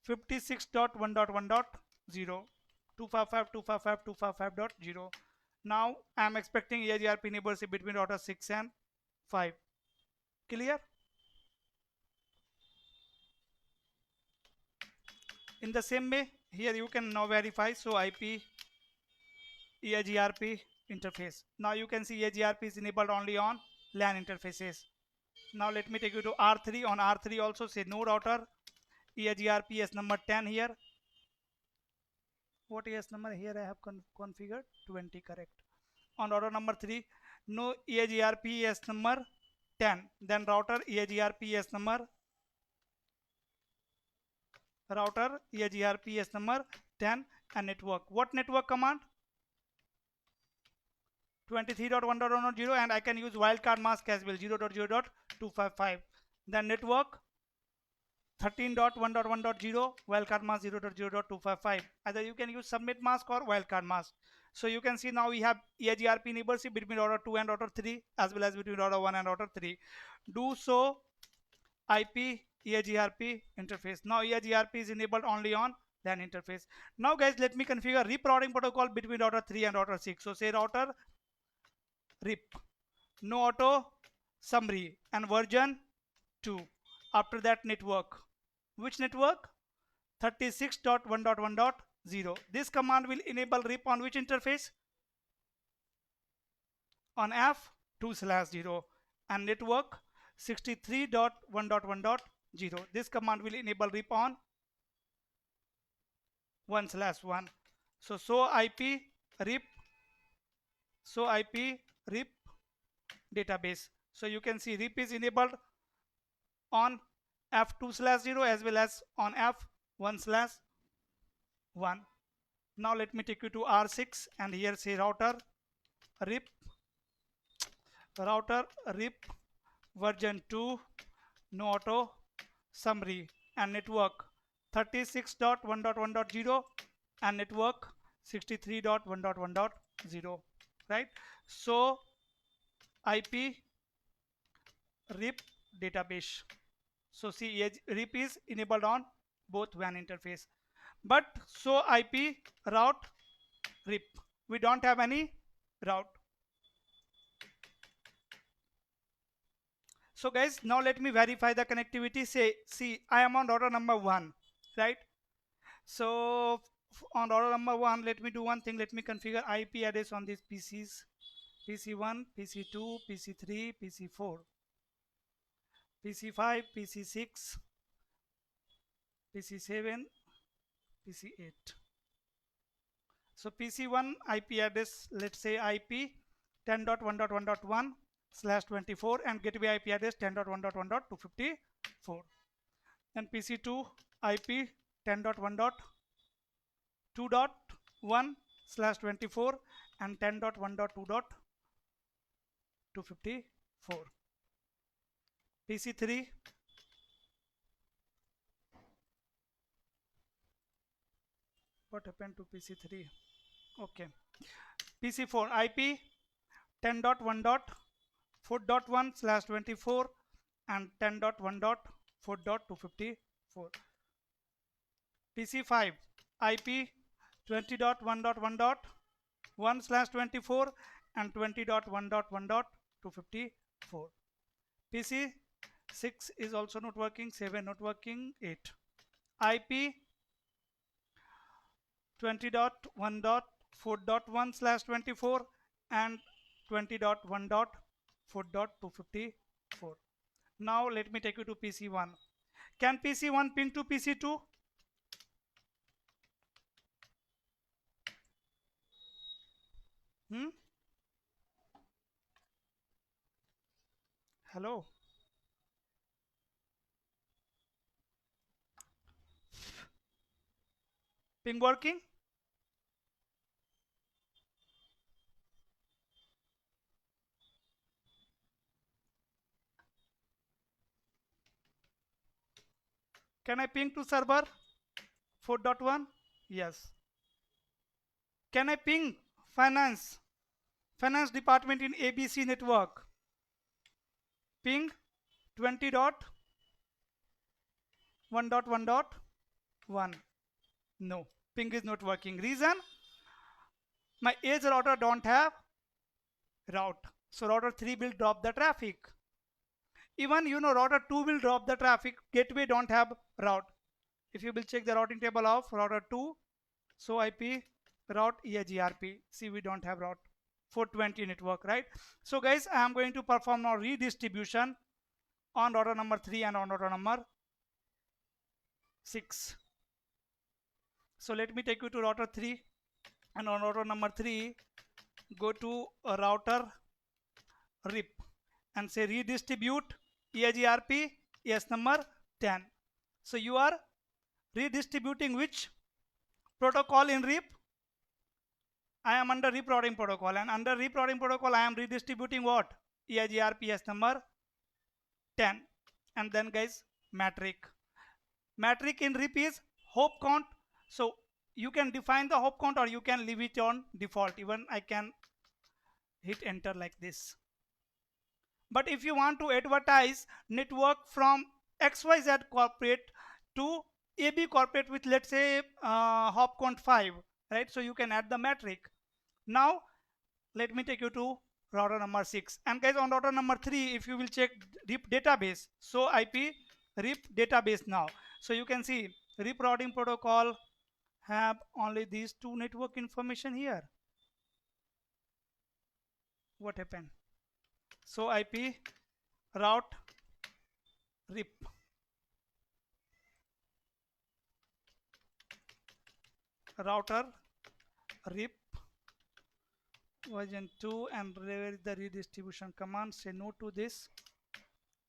56.1.1.0, 255.255.255.0. Now I am expecting EIGRP neighborship between router 6 and 5. Clear? In the same way, here you can now verify. So IP EIGRP interface. Now you can see EIGRP is enabled only on LAN interfaces. Now let me take you to R3. On R3 also say no router EIGRP ES number 10 here. What ES number here I have configured? 20, correct. On router number 3, no EIGRP ES number 10. Then router EIGRP ES number, router EIGRP ES number 10 and network. What network command? 23.1.1.0, and I can use wildcard mask as well, 0.0.255. Then network 13.1.1.0, wildcard mask 0.0.255. Either you can use submit mask or wildcard mask. So you can see now we have EIGRP enabled between router 2 and router 3 as well as between router 1 and router 3. Do so IP EIGRP interface. Now EIGRP is enabled only on LAN interface. Now guys, let me configure RIP routing protocol between router 3 and router 6. So say router RIP, no auto summary, and version 2. After that network. Which network? 36.1.1.0. This command will enable RIP on which interface? On F2/0 and network 63.1.1.0. This command will enable RIP on 1/1. So IP RIP, database. So you can see RIP is enabled on F2/0 as well as on F1/1. Now let me take you to R6 and here say router RIP version 2, no auto summary, and network 36.1.1.0 and network 63.1.1.0, right? So IP RIP database. So see, RIP is enabled on both WAN interface, but so IP route RIP, we don't have any route. So guys, now let me verify the connectivity. Say, see, I am on router number 1, right? So on router number 1, let me do one thing. Let me configure IP address on these PCs. PC1, PC2, PC3, PC4, PC5, PC6, PC7, PC8. So PC1 IP address, let's say IP 10.1.1.1/24 and gateway IP address 10.1.1.254. Then PC2 IP 10.1.2.1/24 and 10.1.2.254. PC3 what happened to PC3? Okay. PC4 IP 10.1.4.1/24 and 10.1.4.254. PC5 IP 20.1.1.1/24 and 20.1.1.254. PC6 is also not working, 7 not working, 8. IP 20.1.4.1/24 and 20.1.4.254. Now let me take you to PC1. Can PC1 ping to PC2? Hello? Ping working? Can I ping to server 4.1? Yes. Can I ping finance department in ABC network? Ping 20.1.1.1. No, ping is not working. Reason? My edge router don't have route. So router 3 will drop the traffic. Even router 2 will drop the traffic. Gateway don't have route. If you will check the routing table of router 2, so IP route EIGRP. See, we don't have route. 420 network, right? So guys, I am going to perform now redistribution on router number 3 and on router number 6. So let me take you to router 3, and on router number 3 go to a router RIP and say redistribute EIGRP ES number 10. So you are redistributing which protocol in RIP? I am under RIP routing protocol, and under RIP routing protocol I am redistributing what? EIGRP ES number 10. And then guys, metric in RIP is hop count. So you can define the hop count or you can leave it on default. Even I can hit enter like this. But if you want to advertise network from XYZ corporate to AB corporate with, let's say, hop count 5, right? So you can add the metric. Now let me take you to router number 6, and guys, on router number 3, if you will check RIP database, so IP RIP database now, so you can see RIP routing protocol have only these two network information here. What happened? So IP route RIP, router RIP version 2, and where is the redistribution command? Say no to this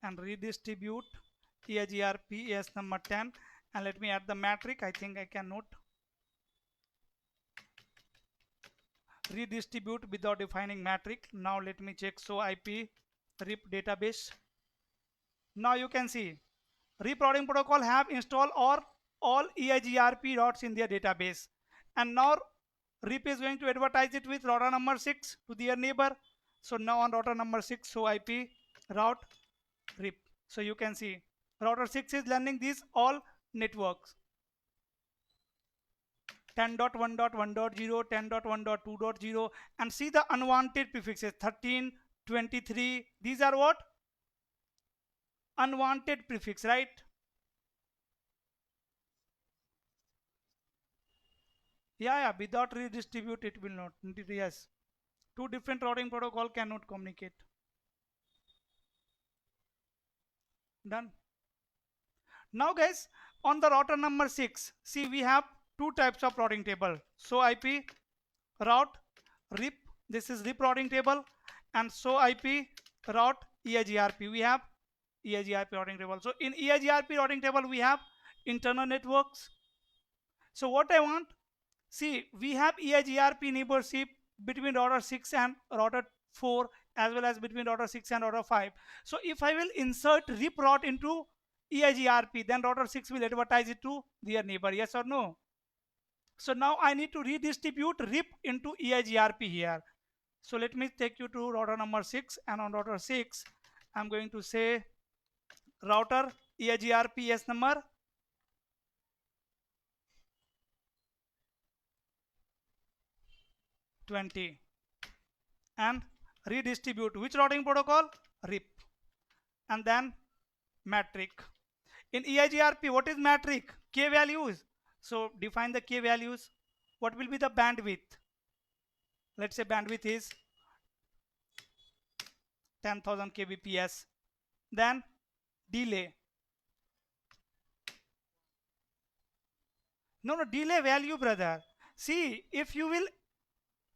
and redistribute EIGRP as number 10, and let me add the metric. I think I can note redistribute without defining metric. Now let me check. So IP RIP database. Now you can see RIP routing protocol have installed or all EIGRP routes in their database, and now RIP is going to advertise it with router number 6 to their neighbor. So now on router number 6, so IP route RIP. So you can see router 6 is learning these all networks 10.1.1.0, 10.1.2.0, and see the unwanted prefixes 13, 23. These are what? Unwanted prefix, right? Yeah, without redistribute it will not. Yes, two different routing protocol cannot communicate. Done. Now guys, on the router number 6, see we have two types of routing table. So IP route RIP, this is RIP routing table, and so IP route EIGRP, we have EIGRP routing table. So in EIGRP routing table we have internal networks. So what I want, see we have EIGRP neighborship between router 6 and router 4, as well as between router 6 and router 5. So if I will insert RIP route into EIGRP, then router 6 will advertise it to their neighbor, yes or no? So now I need to redistribute RIP into EIGRP here. So let me take you to router number 6, and on router 6 I'm going to say router EIGRP S number 20 and redistribute which routing protocol? RIP, and then metric. In EIGRP, what is metric? K values. So define the K values. What will be the bandwidth? Let's say bandwidth is 10,000 kbps. Then delay. No, delay value, brother. See, if you will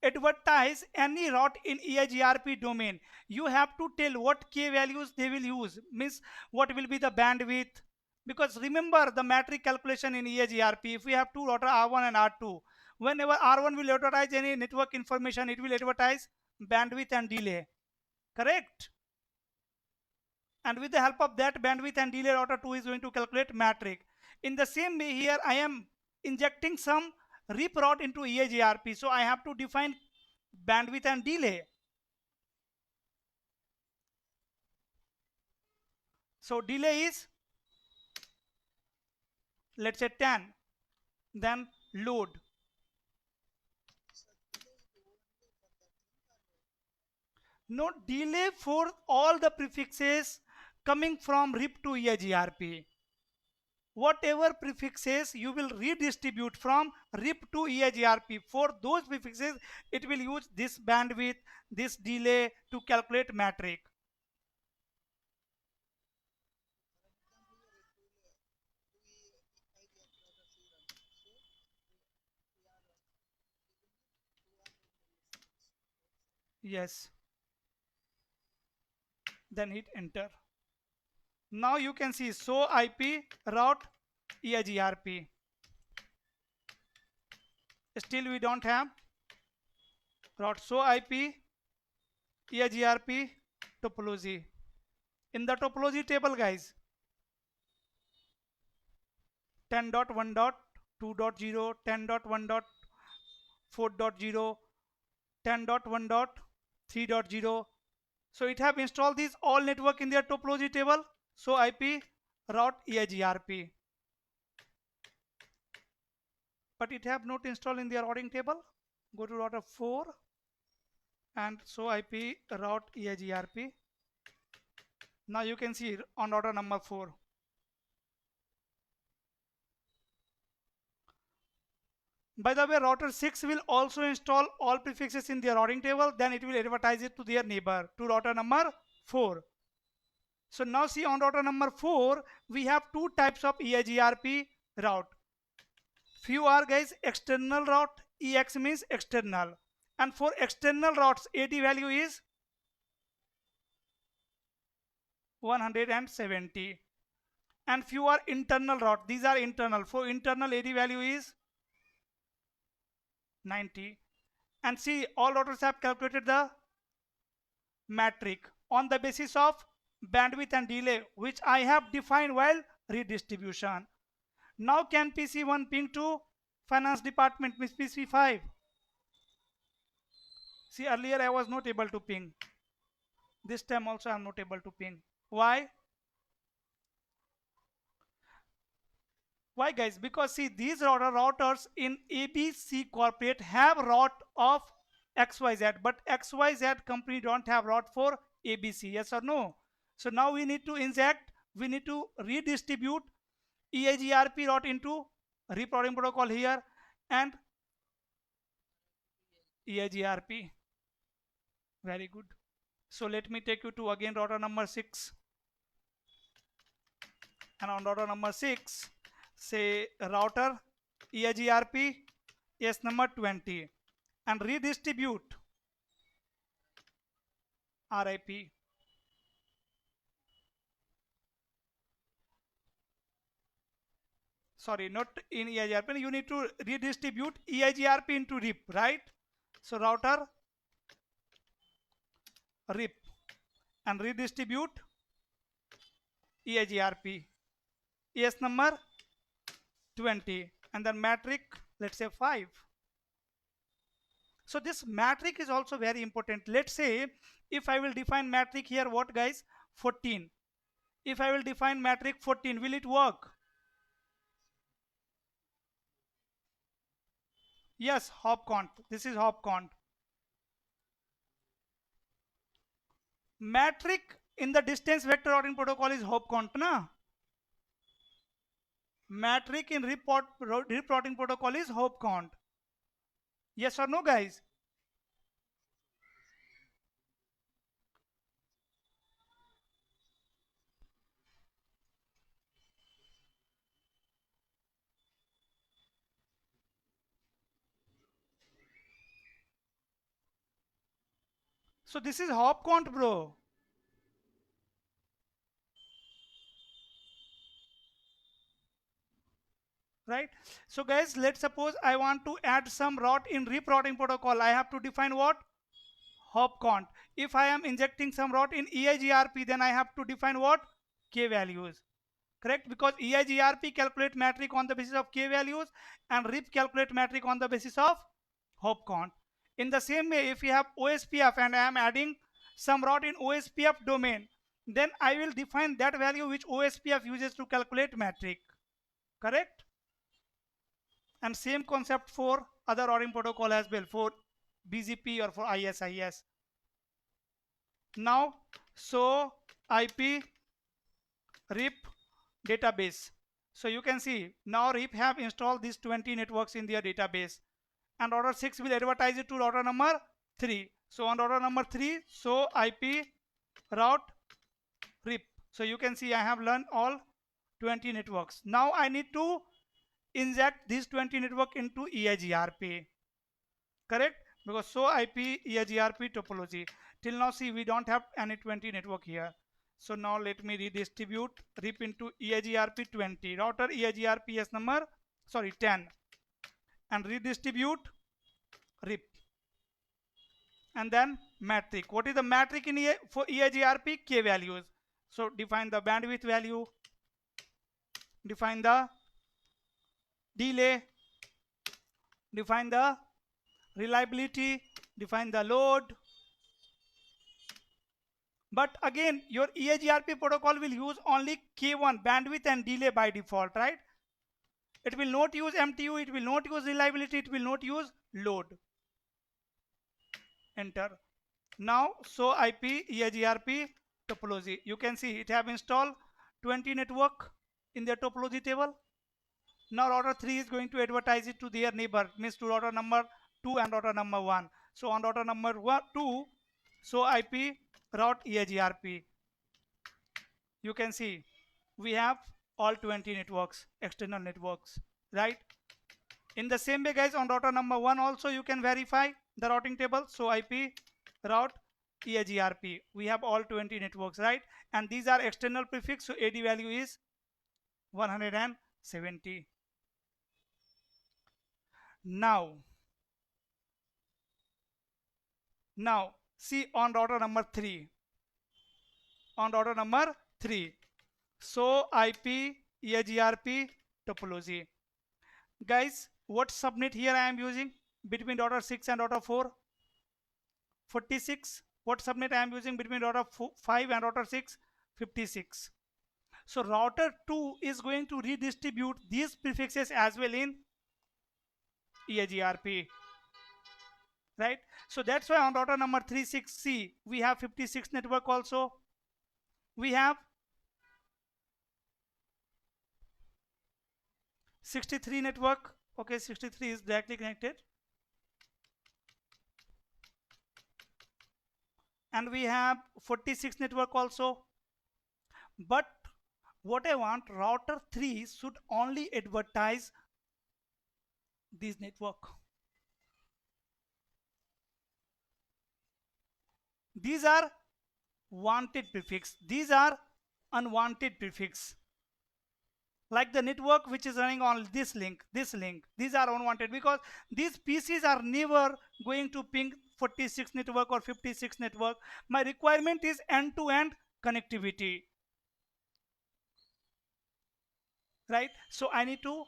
advertise any route in EIGRP domain, you have to tell what K values they will use, means what will be the bandwidth, because remember the metric calculation in EIGRP, if we have two router R1 and R2, whenever R1 will advertise any network information, it will advertise bandwidth and delay, correct? And with the help of that bandwidth and delay, router 2 is going to calculate metric. In the same way here I am injecting some RIP route into EIGRP, so I have to define bandwidth and delay. So delay is, let's say 10, then load. No, delay for all the prefixes coming from RIP to EIGRP. Whatever prefixes you will redistribute from RIP to EIGRP, for those prefixes it will use this bandwidth, this delay to calculate metric. Yes. Then hit enter. Now you can see so IP route EIGRP. Still we don't have route so IP EIGRP topology. In the topology table, guys, 10.1. 2.0, 10.1.4.0, 10.1.3.0. So it have installed these all network in their topology table. So IP route EIGRP, but it have not installed in their routing table. Go to router 4 and so IP route EIGRP. Now you can see on router number 4. By the way, router 6 will also install all prefixes in their routing table, then it will advertise it to their neighbor, to router number 4. So now see on router number 4, we have two types of EIGRP route. Few are guys external route, EX means external. And for external routes, AD value is 170. And few are internal route, these are internal. For internal, AD value is 90. And see, all routers have calculated the metric on the basis of bandwidth and delay, which I have defined while redistribution. Now can PC1 ping to finance department, means PC5. See, earlier I was not able to ping. This time also I am not able to ping. Why? Why guys? Because see, these routers in ABC corporate have route of XYZ, but XYZ company don't have route for ABC. Yes or no? So now we need to inject, we need to redistribute EIGRP route into RIP routing protocol here and EIGRP. Very good. So let me take you to again router number 6. And on router number 6, say router EIGRP is number 20 and redistribute RIP. Sorry, not in EIGRP. You need to redistribute EIGRP into RIP, right? So router RIP and redistribute EIGRP. ES number 20 and then metric, let's say 5. So this metric is also very important. Let's say if I will define metric here, what guys? 14. If I will define metric 14, will it work? Yes, hop count. This is hop count. Metric in the distance vector routing protocol is hop count, na? Metric in RIP routing protocol is hop count. Yes or no, guys? So this is hop count, bro. Right? So guys, let's suppose I want to add some route in RIP routing protocol. I have to define what? Hop count. If I am injecting some route in EIGRP, then I have to define what? K values. Correct? Because EIGRP calculate metric on the basis of K values and RIP calculate metric on the basis of hop count. In the same way, if you have OSPF and I am adding some route in OSPF domain, then I will define that value which OSPF uses to calculate metric. Correct? And same concept for other routing protocol as well, for BGP or for ISIS. Now, so IP RIP database. So you can see now RIP have installed these 20 networks in their database, and router 6 will advertise it to router number 3. So on router number 3, so IP route RIP. So you can see I have learned all 20 networks. Now I need to inject these 20 network into EIGRP. Correct? Because so IP EIGRP topology. Till now see we don't have any 20 network here. So now let me redistribute RIP into EIGRP 20. Router EIGRP is number 10 and redistribute RIP. And then metric. What is the metric in for EIGRP? K values. So define the bandwidth value, define the delay, define the reliability, define the load. But again, your EIGRP protocol will use only K1, bandwidth and delay by default, right? It will not use MTU, it will not use reliability, it will not use load. Enter. Now show IP EIGRP topology. You can see it have installed 20 network in their topology table. Now router 3 is going to advertise it to their neighbor, means to router number 2 and router number 1. So on router number 2, show IP route EIGRP. You can see we have all 20 networks, external networks, right? In the same way, guys, on router number 1 also you can verify the routing table. So IP route EIGRP. We have all 20 networks, right? And these are external prefix, so AD value is 170. Now see on router number 3. On router number 3. So IP EIGRP topology. Guys, what subnet here I am using between router 6 and router 4? 46. What subnet I am using between router 5 and router 6? 56. So router 2 is going to redistribute these prefixes as well in EIGRP, right? So that's why on router number 36C we have 56 network also. We have 63 network. Okay, 63 is directly connected. And we have 46 network also. But what I want, router 3 should only advertise this network. These are wanted prefix. These are unwanted prefix. Like the network which is running on this link, these are unwanted because these PCs are never going to ping 46 network or 56 network. My requirement is end-to-end connectivity, right? So I need to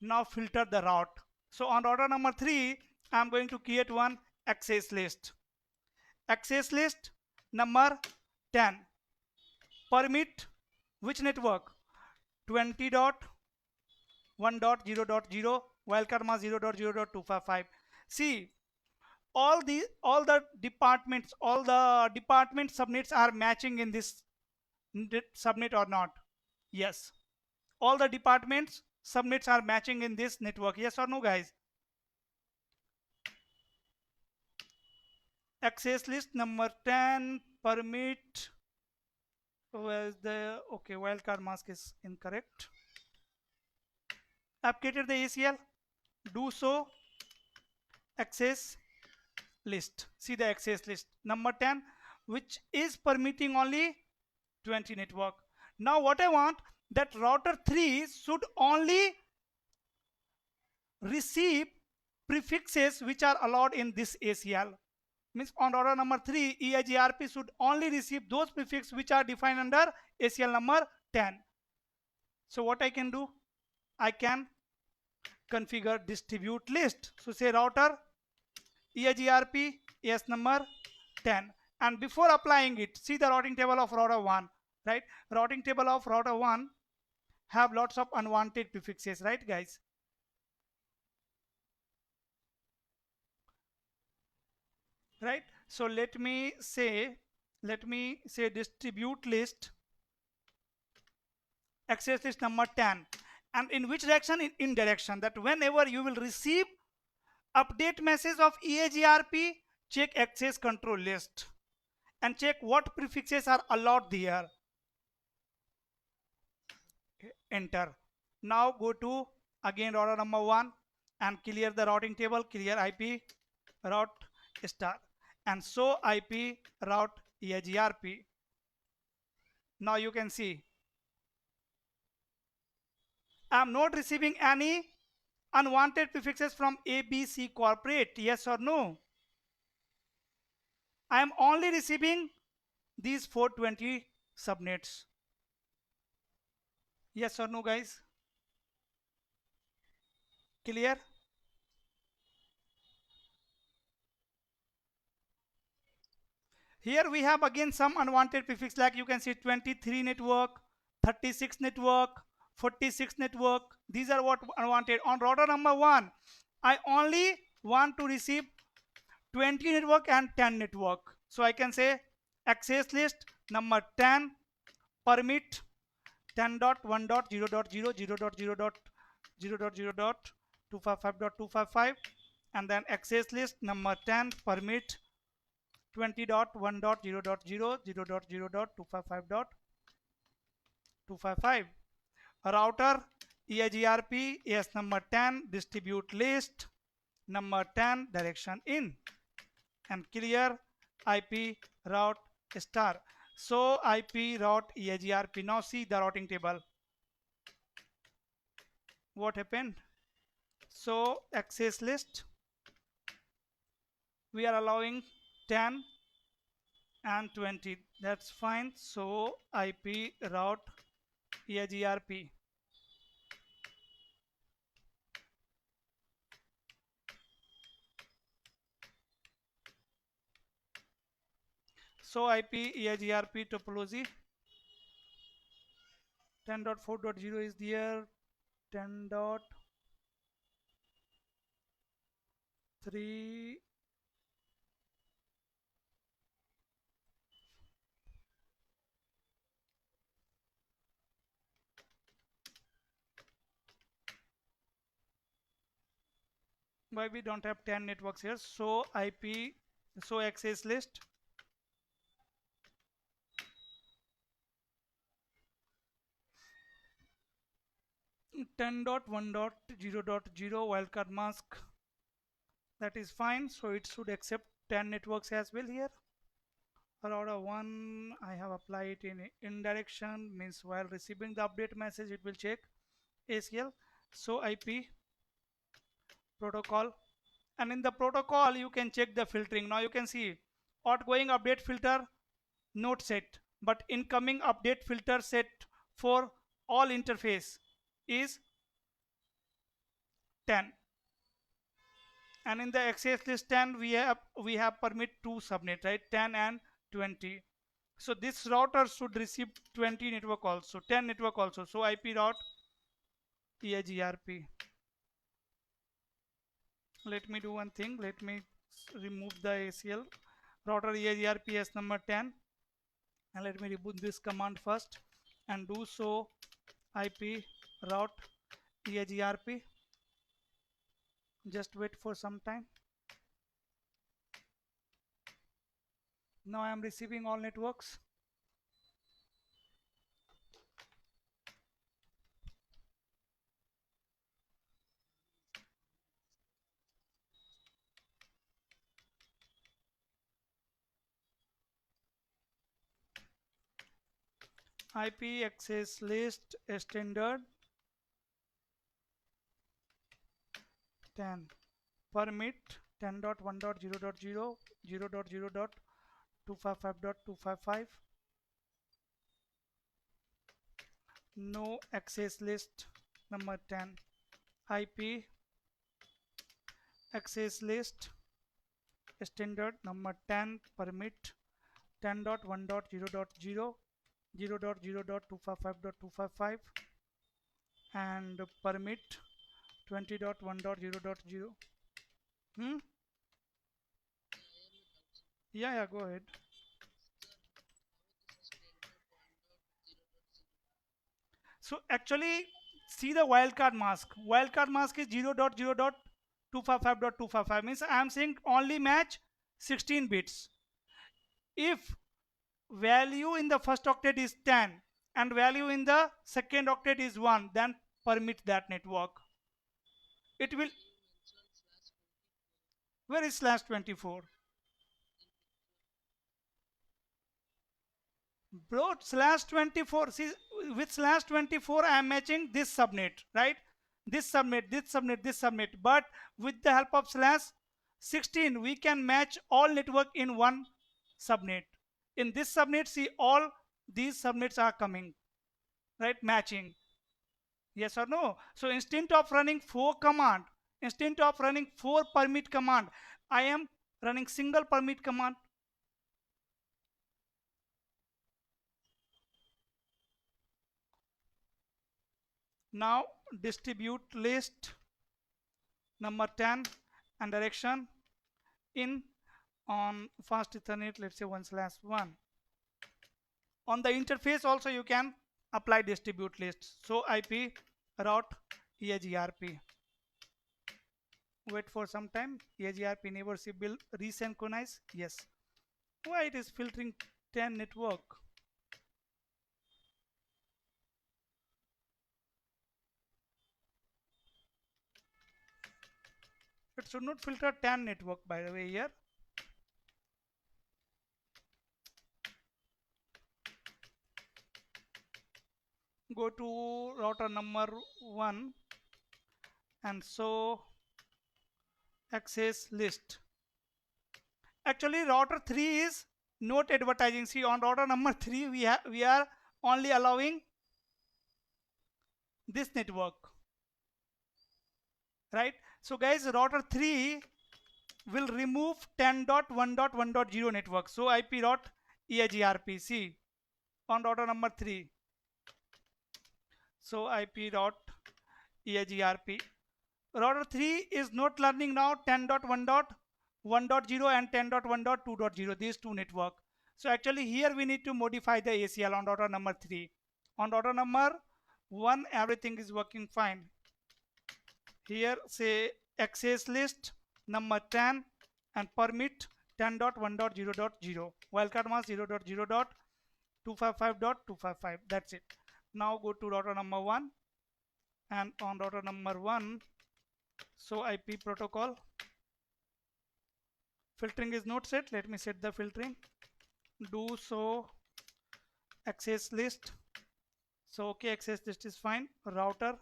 now filter the route. So on router number 3, I'm going to create one access list. Access list number 10. Permit which network? 20.1.0.0 wildcard mask 0.0.255. See, all the department subnets are matching in this subnet or not? Yes, all the departments subnets are matching in this network. Yes or no, guys? Access list number 10, permit, where's the, okay, wildcard mask is incorrect. I've created the ACL. Do so access list. See the access list number 10, which is permitting only 20 network. Now what I want, that router 3 should only receive prefixes which are allowed in this ACL. Means on router number 3, EIGRP should only receive those prefixes which are defined under ACL number 10. So what I can do, I can configure distribute list. So say router EIGRP AS number 10, and before applying it, see the routing table of router 1, right? Routing table of router 1 have lots of unwanted prefixes, right, guys? Right? So let me say distribute list access list number 10, and in which direction? In direction that whenever you will receive update message of EIGRP, check access control list and check what prefixes are allowed there. Enter. Now go to again router number 1 and clear the routing table, clear IP route star, and show IP route EIGRP. Now you can see I am not receiving any unwanted prefixes from ABC corporate. Yes or no? I am only receiving these 420 subnets. Yes or no, guys? Clear? Here we have again some unwanted prefix, like you can see 23 network, 36 network, 46 network. These are what unwanted. On router number 1, I only want to receive 20 network and 10 network. So I can say access list number 10 permit 10.1.0.0.0.0.0.255.255, and then access list number 10 permit 20.1.0.0.0.255.255. Router EIGRP is number 10 distribute list, number 10 direction in, and clear IP route star. So IP route EIGRP. Now see the routing table. What happened? So access list we are allowing 10 and 20. That's fine. So IP route EIGRP. So IP EIGRP topology 10.4.0 is there, 10.3. Why we don't have 10 networks here? So IP, so access list 10.1.0.0 wildcard mask. That is fine. So it should accept 10 networks as well here. Router 1 I have applied in indirection, means while receiving the update message it will check ACL. So IP protocol, and in the protocol you can check the filtering. Now you can see outgoing update filter not set, but incoming update filter set for all interface is 10, and in the access list 10 we have permit two subnet, right? 10 and 20. So this router should receive 20 network also, 10 network also. So IP route EIGRP. Let me do one thing. Let me remove the ACL router EIGRP as number 10, and let me reboot this command first and do so IP route EIGRP. Just wait for some time. Now I am receiving all networks. IP access list standard 10 permit 10.1.0.0.0.255.255. No access list number 10. IP access list standard number 10 permit 10.1.0.0.0.255.255 and permit 20.1.0.0. Yeah, go ahead. So actually see the wildcard mask. Wildcard mask is 0.0.255.255, means I am saying only match 16 bits. If value in the first octet is 10 and value in the second octet is 1, then permit that network. It will. Where is slash 24? Bro, slash 24, see, with slash 24 I am matching this subnet, right? This subnet, this subnet, this subnet. But with the help of slash 16 we can match all network in one subnet. In this subnet, see, all these subnets are coming, right? Matching. Yes or no? So instead of running 4 command, Instead of running 4 permit command, I am running single permit command. Now distribute list number 10 and direction in on fast Ethernet, let's say 1/1. On the interface also you can apply distribute list. So IP route EIGRP. Wait for some time. EIGRP neighbors will resynchronize. Yes. Why it is filtering 10 network? It should not filter 10 network, by the way. Here go to router number 1 and so access list. Actually router 3 is not advertising. See, on router number 3 we are only allowing this network, right? So guys, router 3 will remove 10.1.1.0 network. So IP route EIGRP. See, on router number 3. So IP route EIGRP. Router 3 is not learning now 10.1.1.0 and 10.1.2.0, these two network. So actually here we need to modify the ACL on router number 3. On router number 1 everything is working fine. Here say access list number 10 and permit 10.1.0.0, wildcard mask 0.0.255.255. That's it. Now go to router number 1 and on router number 1, so IP protocol filtering is not set. Let me set the filtering. Do so access list. So okay, access list is fine. Router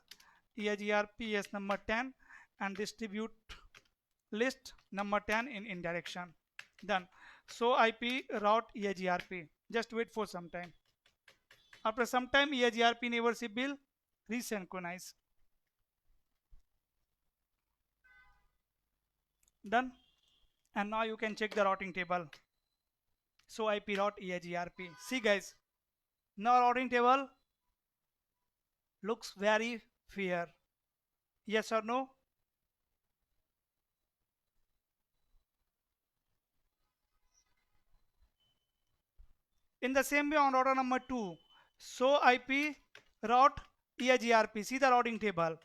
EIGRP is number 10 and distribute list number 10 in indirection. Done. So IP route EIGRP. Just wait for some time. After some time EIGRP neighbors will resynchronize. Done. And now you can check the routing table. So IP route EIGRP. See guys, now routing table looks very fair. Yes or no? In the same way on router number 2, so IP route EIGRP. See the routing table.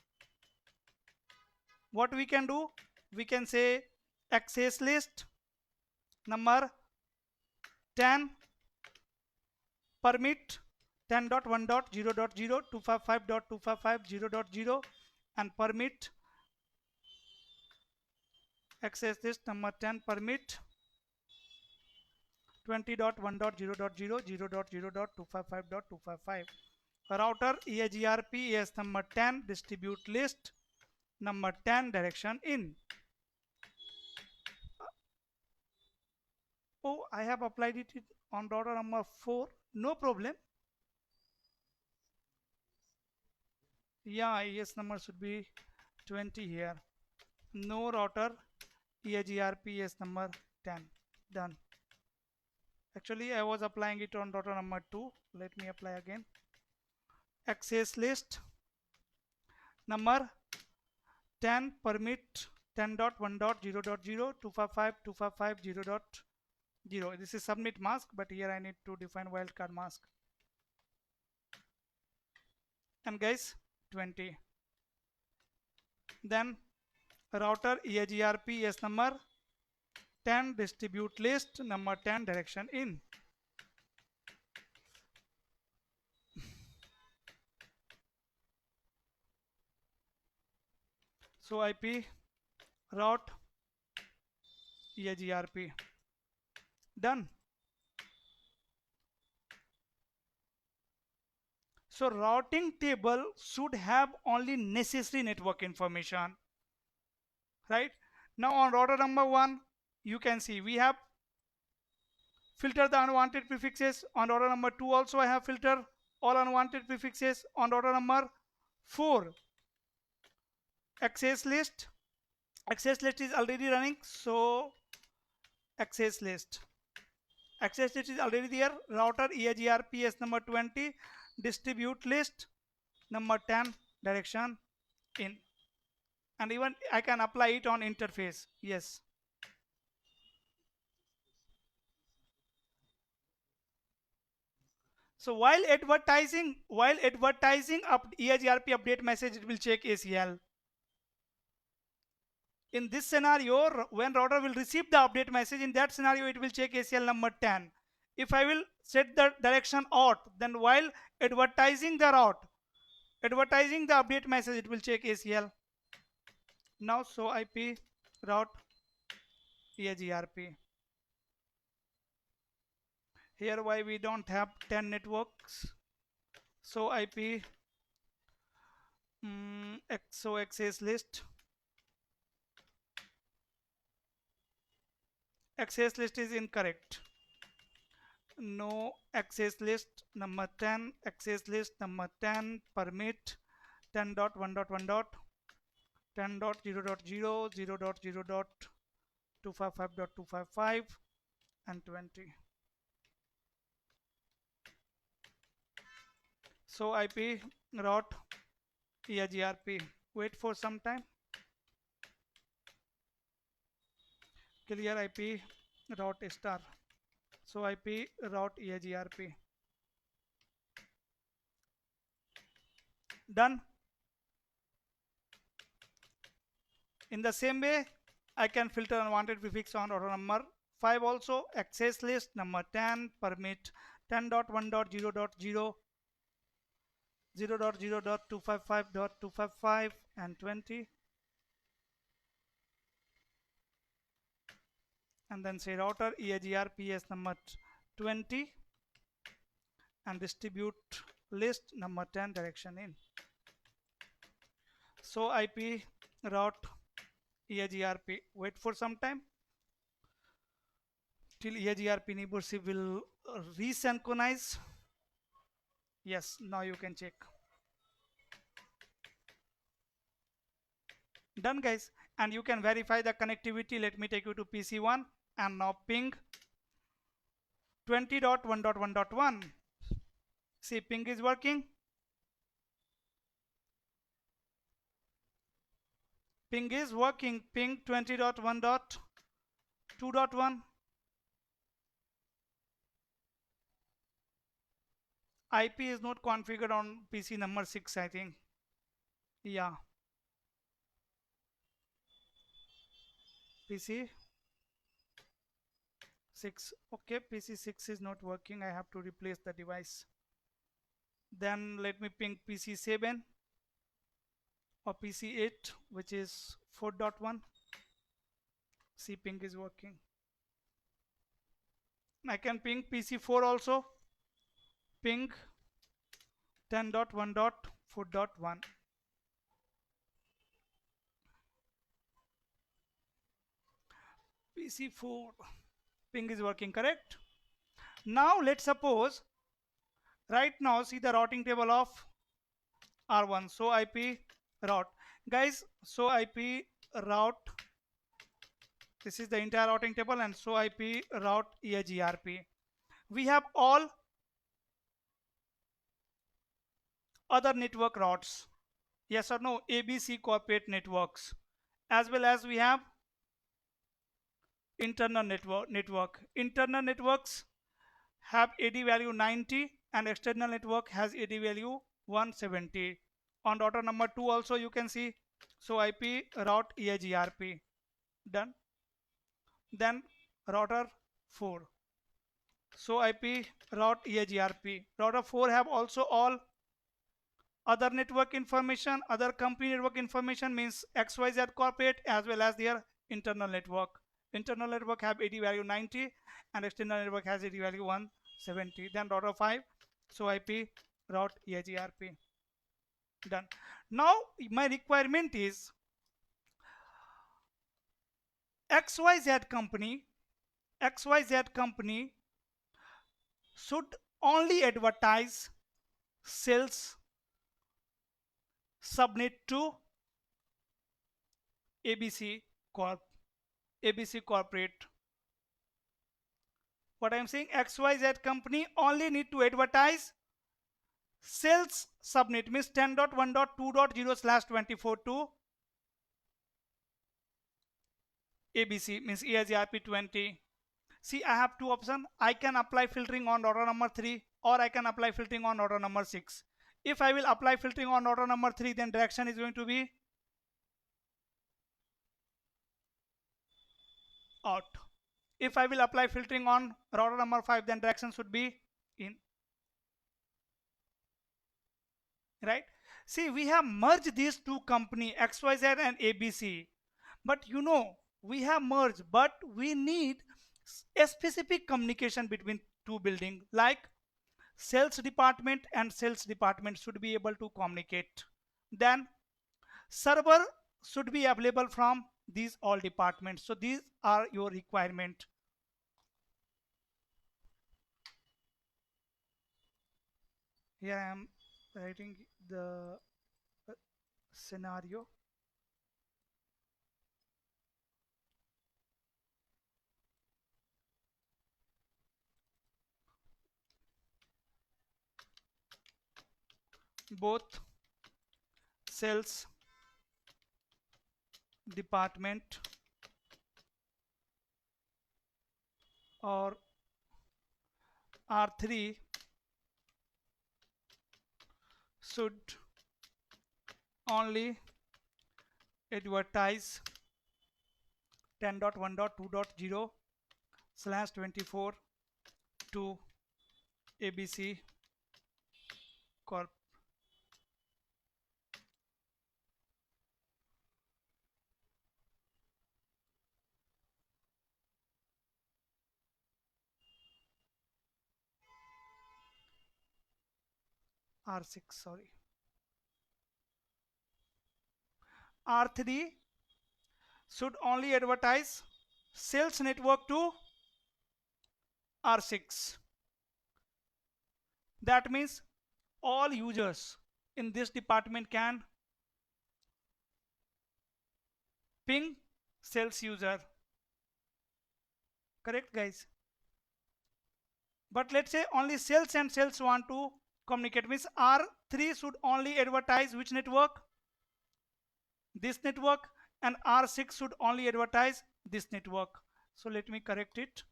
What we can do? We can say access list number 10 permit 10.1.0.0 255.255.0.0 and permit access list number 10 permit 20.1.0.0 0.0.255.255. Router EIGRP is number 10 distribute list number 10 direction in. Oh, I have applied it on router number 4. No problem. Yeah, ES number should be 20 here. No router EIGRP is number 10. Done. Actually I was applying it on router number 2. Let me apply again. Access list number 10 permit 10.1.0.0 255.255.0.0. This is submit mask, but here I need to define wildcard mask. And guys, 20. Then router EIGRP is number 10 distribute list number 10 direction in. So IP route EIGRP. Done. So routing table should have only necessary network information, right? Now on router number 1, you can see we have filtered the unwanted prefixes. On router number 2 also I have filtered all unwanted prefixes. On router number 4, access list Access list is already running, so access list is already there. Router EAGRPS number 20, distribute list number 10, direction in, and even I can apply it on interface. Yes. So while advertising up EAGRP update message, it will check ACL. In this scenario, when router will receive the update message, in that scenario it will check ACL number 10. If I will set the direction out, then while advertising the update message, it will check ACL. Now so IP route EAGRP. Here why we don't have 10 networks. So IP so access list is incorrect. No access list number 10, access list number 10, permit 10.1.1.10.0.0, 0.0.255.255 and 20. So IP route EAGRP. Wait for some time. Clear IP route star. So IP route EAGRP. Done. In the same way, I can filter unwanted prefix on router number 5 also. Access list number 10, permit 10.1.0.0, 0.0.255.255 and 20. And then say router EAGRPS number 20 and distribute list number 10, direction in. So IP route EAGRP. Wait for some time till EAGRP neighborship will resynchronize. Yes, now you can check. Done, guys. And you can verify the connectivity. Let me take you to PC1 and now ping 20.1.1.1. See, ping is working. Ping is working. Ping 20.1.2.1. IP is not configured on PC number 6, I think. Yeah. PC 6. Okay, PC 6 is not working. I have to replace the device. Then let me ping PC 7 or PC 8, which is 4.1. See, ping is working. I can ping PC 4 also. Ping 10.1.4.1. PC 4 ping is working, correct? Now let's suppose right now see the routing table of R1. So IP route, guys. So IP route, this is the entire routing table, and so IP route EAGRP. We have all other network routes. Yes or no? ABC corporate networks, as well as we have internal network. Internal networks have AD value 90 and external network has AD value 170. On router number 2 also you can see. So IP route EAGRP. Done. Then router 4. So IP route EAGRP. Router 4 have also all other network information, other company network information, means XYZ corporate as well as their internal network. Internal network have AD value 90 and external network has AD value 170. Then router 5. So IP route EAGRP. Done. Now my requirement is XYZ company should only advertise sales subnet to ABC Corp, ABC Corporate. What I am saying, XYZ company only need to advertise sales subnet means 10.1.2.0/24 to ABC means ESRP20. See, I have two options. I can apply filtering on order number 3 or I can apply filtering on order number 6. If I will apply filtering on order number 3, then direction is going to be out. If I will apply filtering on order number 5, then direction should be in. Right? See, we have merged these two company XYZ and ABC. But you know, we have merged, but we need a specific communication between two buildings, like sales department and sales department should be able to communicate. Then server should be available from these all departments. So these are your requirement. Here I am writing the scenario. Both sales department or R3 should only advertise 10.1.2.0/24 to ABC Corp. R6, sorry. R3 should only advertise sales network to R6. That means all users in this department can ping sales user. Correct, guys? But let's say only sales and sales want to communicate, means R3 should only advertise which network? This network, and R6 should only advertise this network. So let me correct it.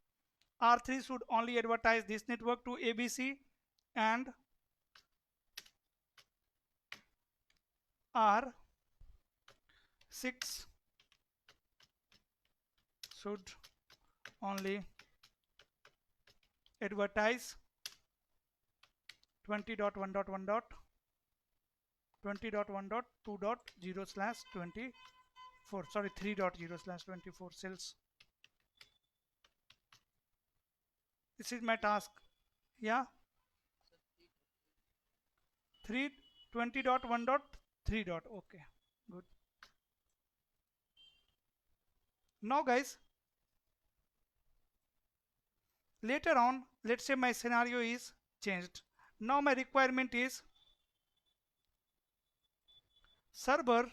R3 should only advertise this network to ABC and R6 should only advertise 20.1.2.0/24, sorry, 3.0/24 sales. This is my task. Yeah, 320.1.3. Okay, good. Now guys, later on, let's say my scenario is changed. Now my requirement is server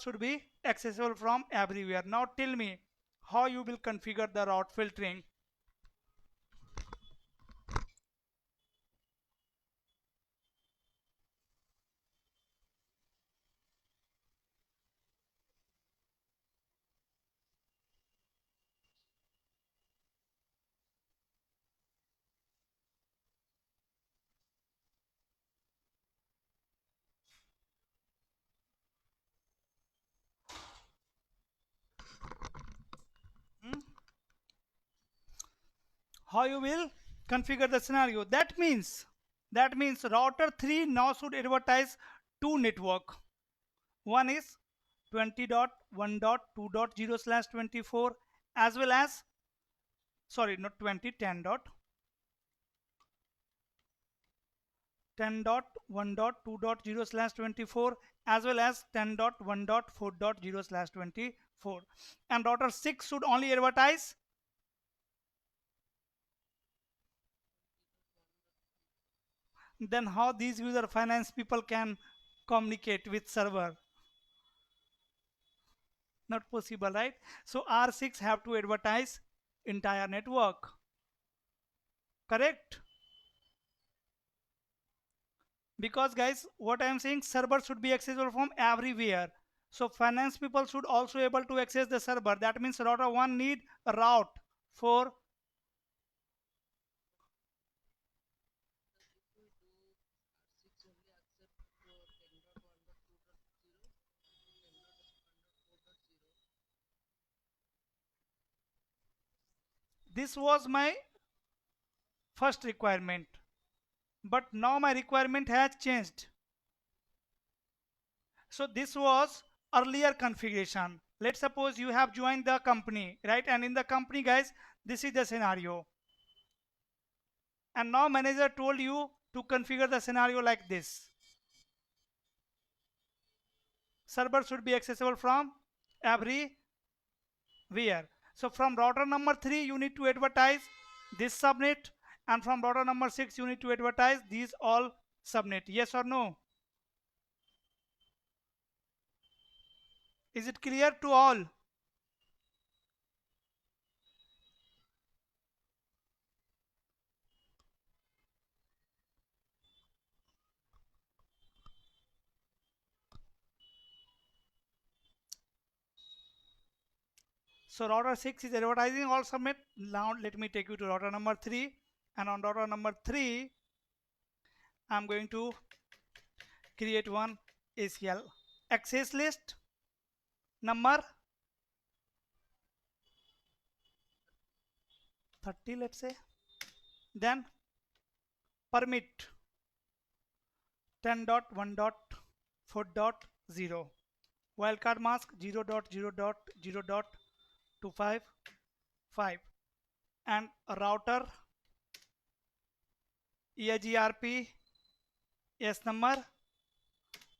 should be accessible from everywhere. Now tell me how you will configure the route filtering. How you will configure the scenario? That means router 3 now should advertise two network. One is 20.1.2.0/24 as well as, sorry, not 20, 10. 10.1.2.0/24 as well as 10.1.4.0/24, and router 6 should only advertise. Then how these user finance people can communicate with server? Not possible, right? So R6 have to advertise entire network, correct? Because guys, what I am saying, server should be accessible from everywhere. So finance people should also able to access the server. That means router 1 need a route for. This was my first requirement, but now my requirement has changed. So this was earlier configuration. Let's suppose you have joined the company, right? And in the company, guys, this is the scenario. And now manager told you to configure the scenario like this. Server should be accessible from everywhere. So from router number 3, you need to advertise this subnet, and from router number 6, you need to advertise these all subnet. Yes or no? Is it clear to all? So router 6 is advertising all subnet. Now let me take you to router number 3, and on router number 3 I'm going to create one ACL access list number 30, let's say. Then permit 10.1.4.0, wildcard mask 0.0.0.255, and router EIGRP S number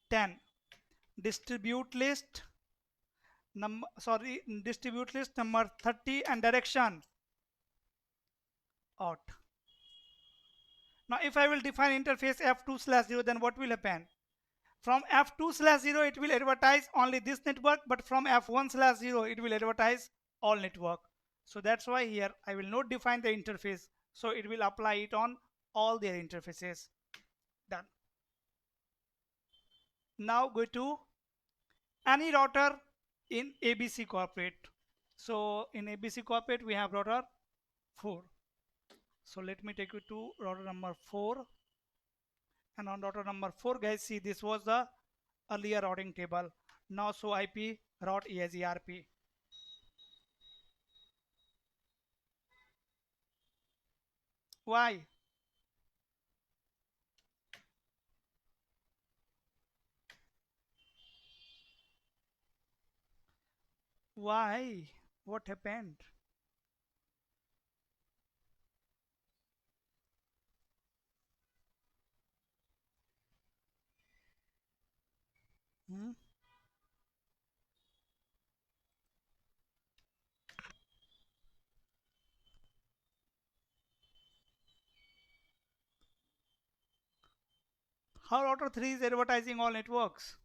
10, distribute list distribute list number 30, and direction out. Now if I will define interface F2/0, then what will happen? From F2/0 it will advertise only this network, but from F1/0 it will advertise all network. So that's why here I will not define the interface, so it will apply it on all their interfaces. Done. Now go to any router in ABC corporate. So in ABC corporate we have router 4. So let me take you to router number 4, and on router number 4, guys, see, this was the earlier routing table. Now show IP route EIGRP. Why? Why? What happened? Hmm? How router 3 is advertising all networks?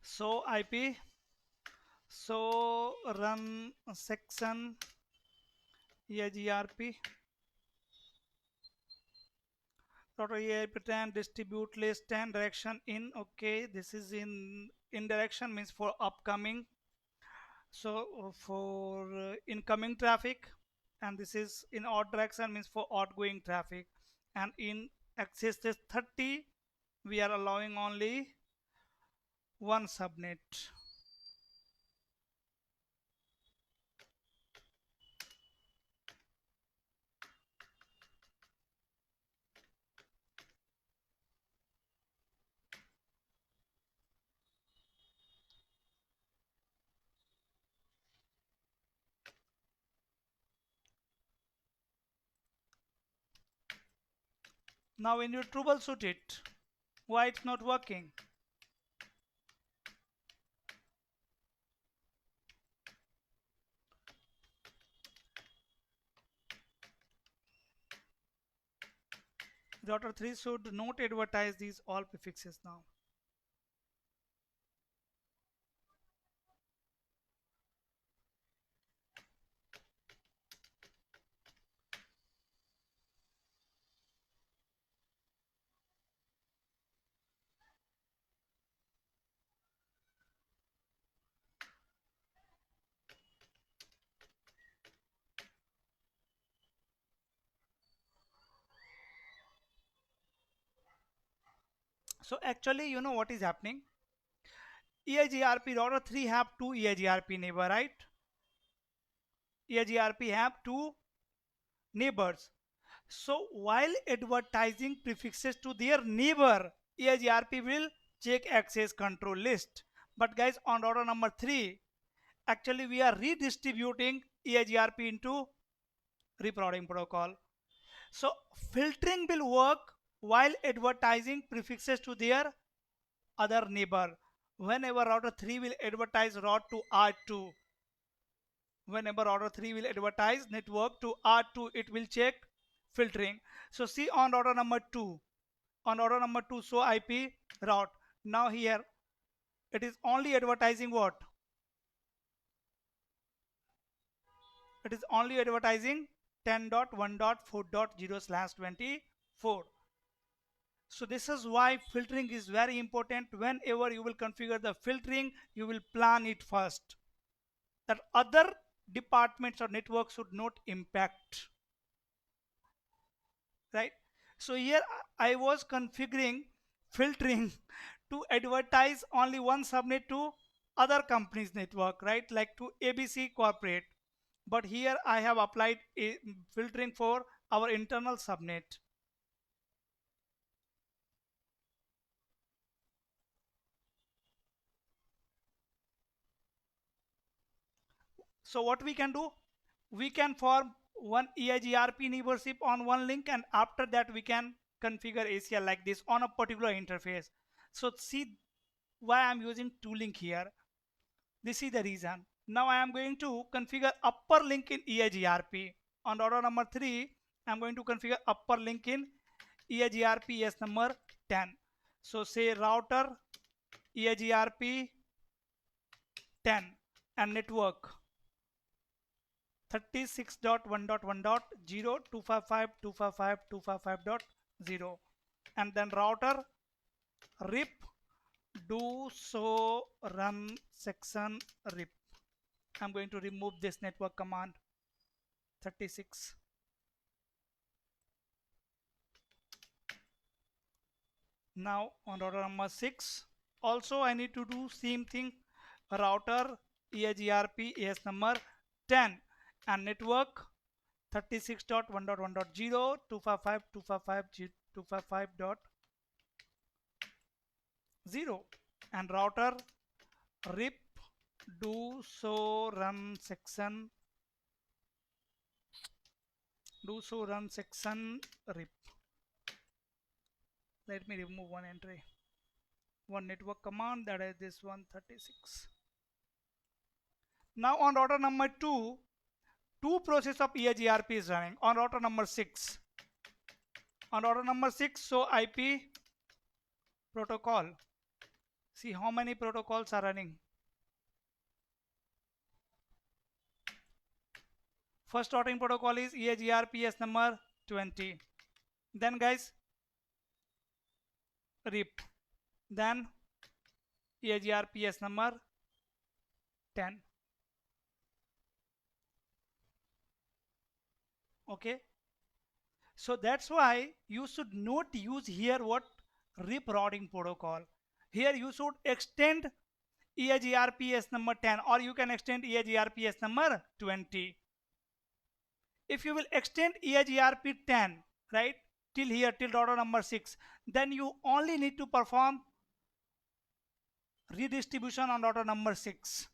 So IP, so run section EIGRP, router EIGRP 10, distribute list 10, direction in. Okay, this is in direction means for upcoming. So for incoming traffic, and this is in odd direction means for outgoing traffic, and in access list 30 we are allowing only one subnet. Now when you troubleshoot it, why it's not working? Router 3 should not advertise these all prefixes now. So actually, you know what is happening? EIGRP router 3 have two EIGRP neighbor, right? EIGRP have two neighbors. So while advertising prefixes to their neighbor, EIGRP will check access control list. But guys, on router number 3, actually we are redistributing EIGRP into RIP routing protocol. So filtering will work while advertising prefixes to their other neighbor. Whenever router 3 will advertise route to R2, whenever router 3 will advertise network to R2, it will check filtering. So see on router number 2, on router number 2 show IP route. Now here it is only advertising what? It is only advertising 10.1.4.0/24. So this is why filtering is very important. Whenever you will configure the filtering, you will plan it first, that other departments or networks should not impact, right? So here I was configuring filtering to advertise only one subnet to other companies network, right, like to ABC corporate, but here I have applied a filtering for our internal subnet. So what we can do, we can form one EIGRP neighborship on one link, and after that we can configure ACL like this on a particular interface. So see why I'm using two link here. This is the reason. Now I am going to configure upper link in EIGRP. On router number 3, I'm going to configure upper link in EIGRP ES number 10. So say router EIGRP 10 and network 36.1.1.0.255.255.255.0, and then router RIP do so run section RIP. I'm going to remove this network command 36. Now on router number 6, also I need to do same thing, router EIGRP AS number 10 and network 36.1.1.0.255.255.255.0 and router RIP do so run section RIP. Let me remove one entry, one network command, that is this 136. Now on router number 2, two process of EIGRP is running on router number 6. On router number 6, so IP protocol. See how many protocols are running. First routing protocol is EIGRP ES number 20. Then guys, RIP. Then EIGRP ES number 10. Okay. So that's why you should not use here what RIP routing protocol. Here you should extend EIGRP ES number 10, or you can extend EIGRP ES number 20. If you will extend EIGRP 10, right, till here, till router number 6, then you only need to perform redistribution on router number 6.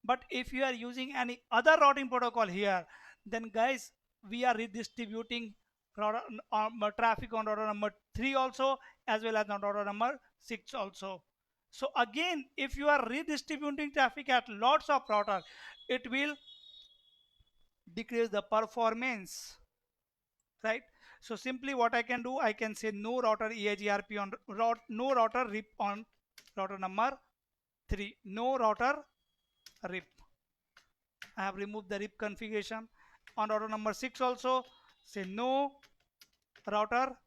But if you are using any other routing protocol here, then guys, we are redistributing traffic on router number 3 also, as well as on router number 6 also. So again, if you are redistributing traffic at lots of router, it will decrease the performance, right? So simply what I can do, I can say no router EIGRP on no router RIP on router number 3, no router RIP. I have removed the RIP configuration. On router number 6 also, say no router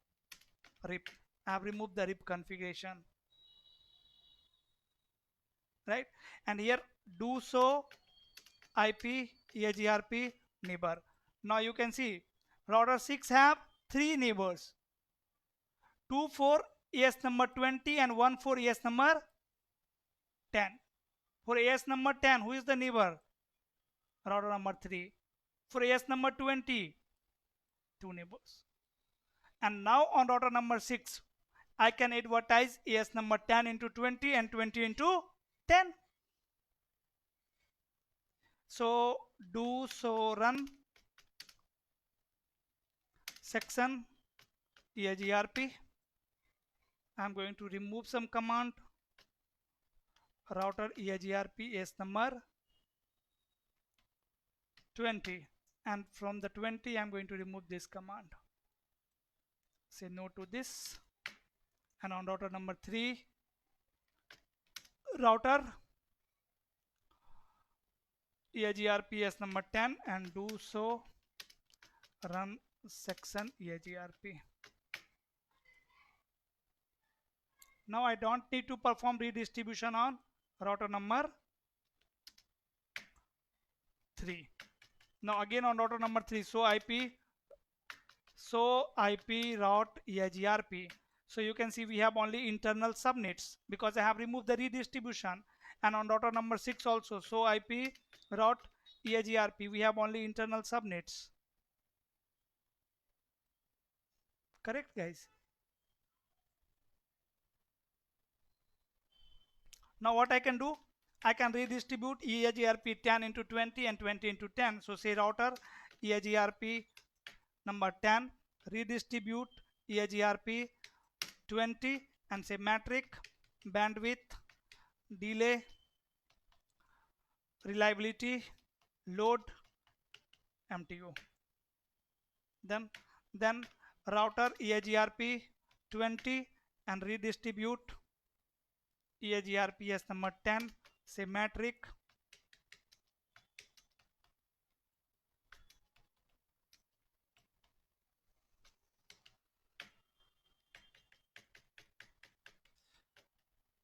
RIP. I have removed the RIP configuration, right? And here do so IP EIGRP neighbor. Now you can see router 6 have 3 neighbors, 2 for AS number 20 and 1 for AS number 10. For AS number 10, who is the neighbor? Router number 3. For AS number 20, 2 neighbors. And now on router number 6, I can advertise AS number 10 into 20 and 20 into 10. So do so run section EIGRP. I'm going to remove some command. Router EIGRP AS number 20, and from the 20 I'm going to remove this command. Say no to this. And on router number 3, router EIGRP AS number 10, and do so run section EIGRP. Now I don't need to perform redistribution on router number 3. Now again on router number 3, so IP route EIGRP. So you can see we have only internal subnets because I have removed the redistribution. And on router number 6 also, so IP route EIGRP, we have only internal subnets. Correct, guys? Now what I can do, I can redistribute EIGRP 10 into 20 and 20 into 10. So say router EIGRP number 10, redistribute EIGRP 20, and say metric, bandwidth, delay, reliability, load, MTU. Then router EIGRP 20 and redistribute EIGRP as number 10, say metric,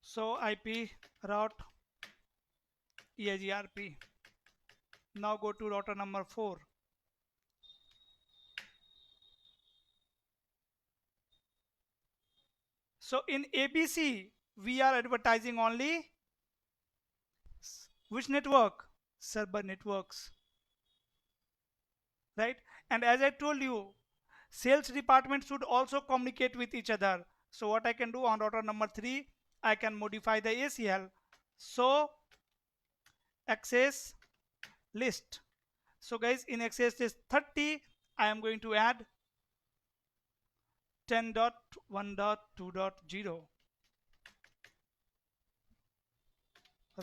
so IP route EIGRP. Now go to router number 4. So in ABC, we are advertising only which network? Server networks, right? And as I told you, sales department should also communicate with each other. So what I can do on router number 3, I can modify the ACL. So access list. So guys, in access list 30, I am going to add 10.1.2.0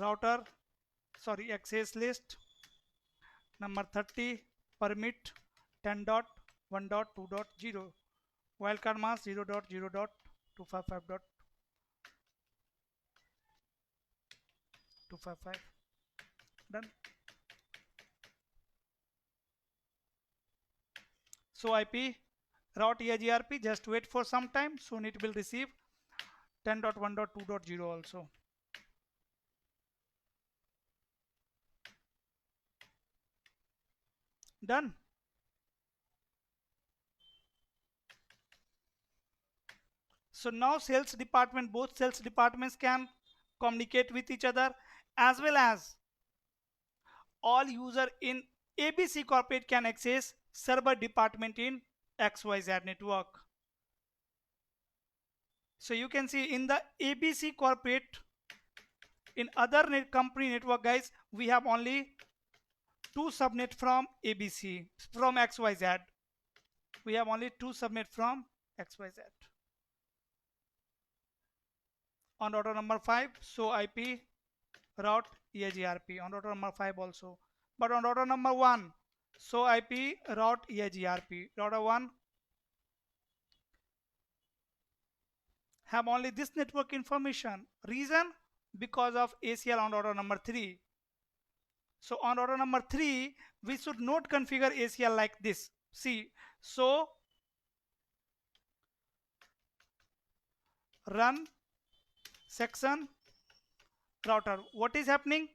router, sorry, access list number 30 permit 10.1.2.0 wildcard mask 0.0.255.255. Done. So IP route EIGRP, just wait for some time, soon it will receive 10.1.2.0 also. Done. So now sales department, both sales departments can communicate with each other, as well as all user in ABC corporate can access server department in XYZ network. So you can see in the ABC corporate, in other company network, guys, we have only 2 subnet from ABC, from XYZ. We have only two subnet from XYZ. On router number 5, show IP route EIGRP on router number 5 also. But on router number 1, show IP route EIGRP. Router 1 have only this network information. Reason? Because of ACL on router number 3. So on router number 3, we should not configure ACL like this. See, so run section router. What is happening?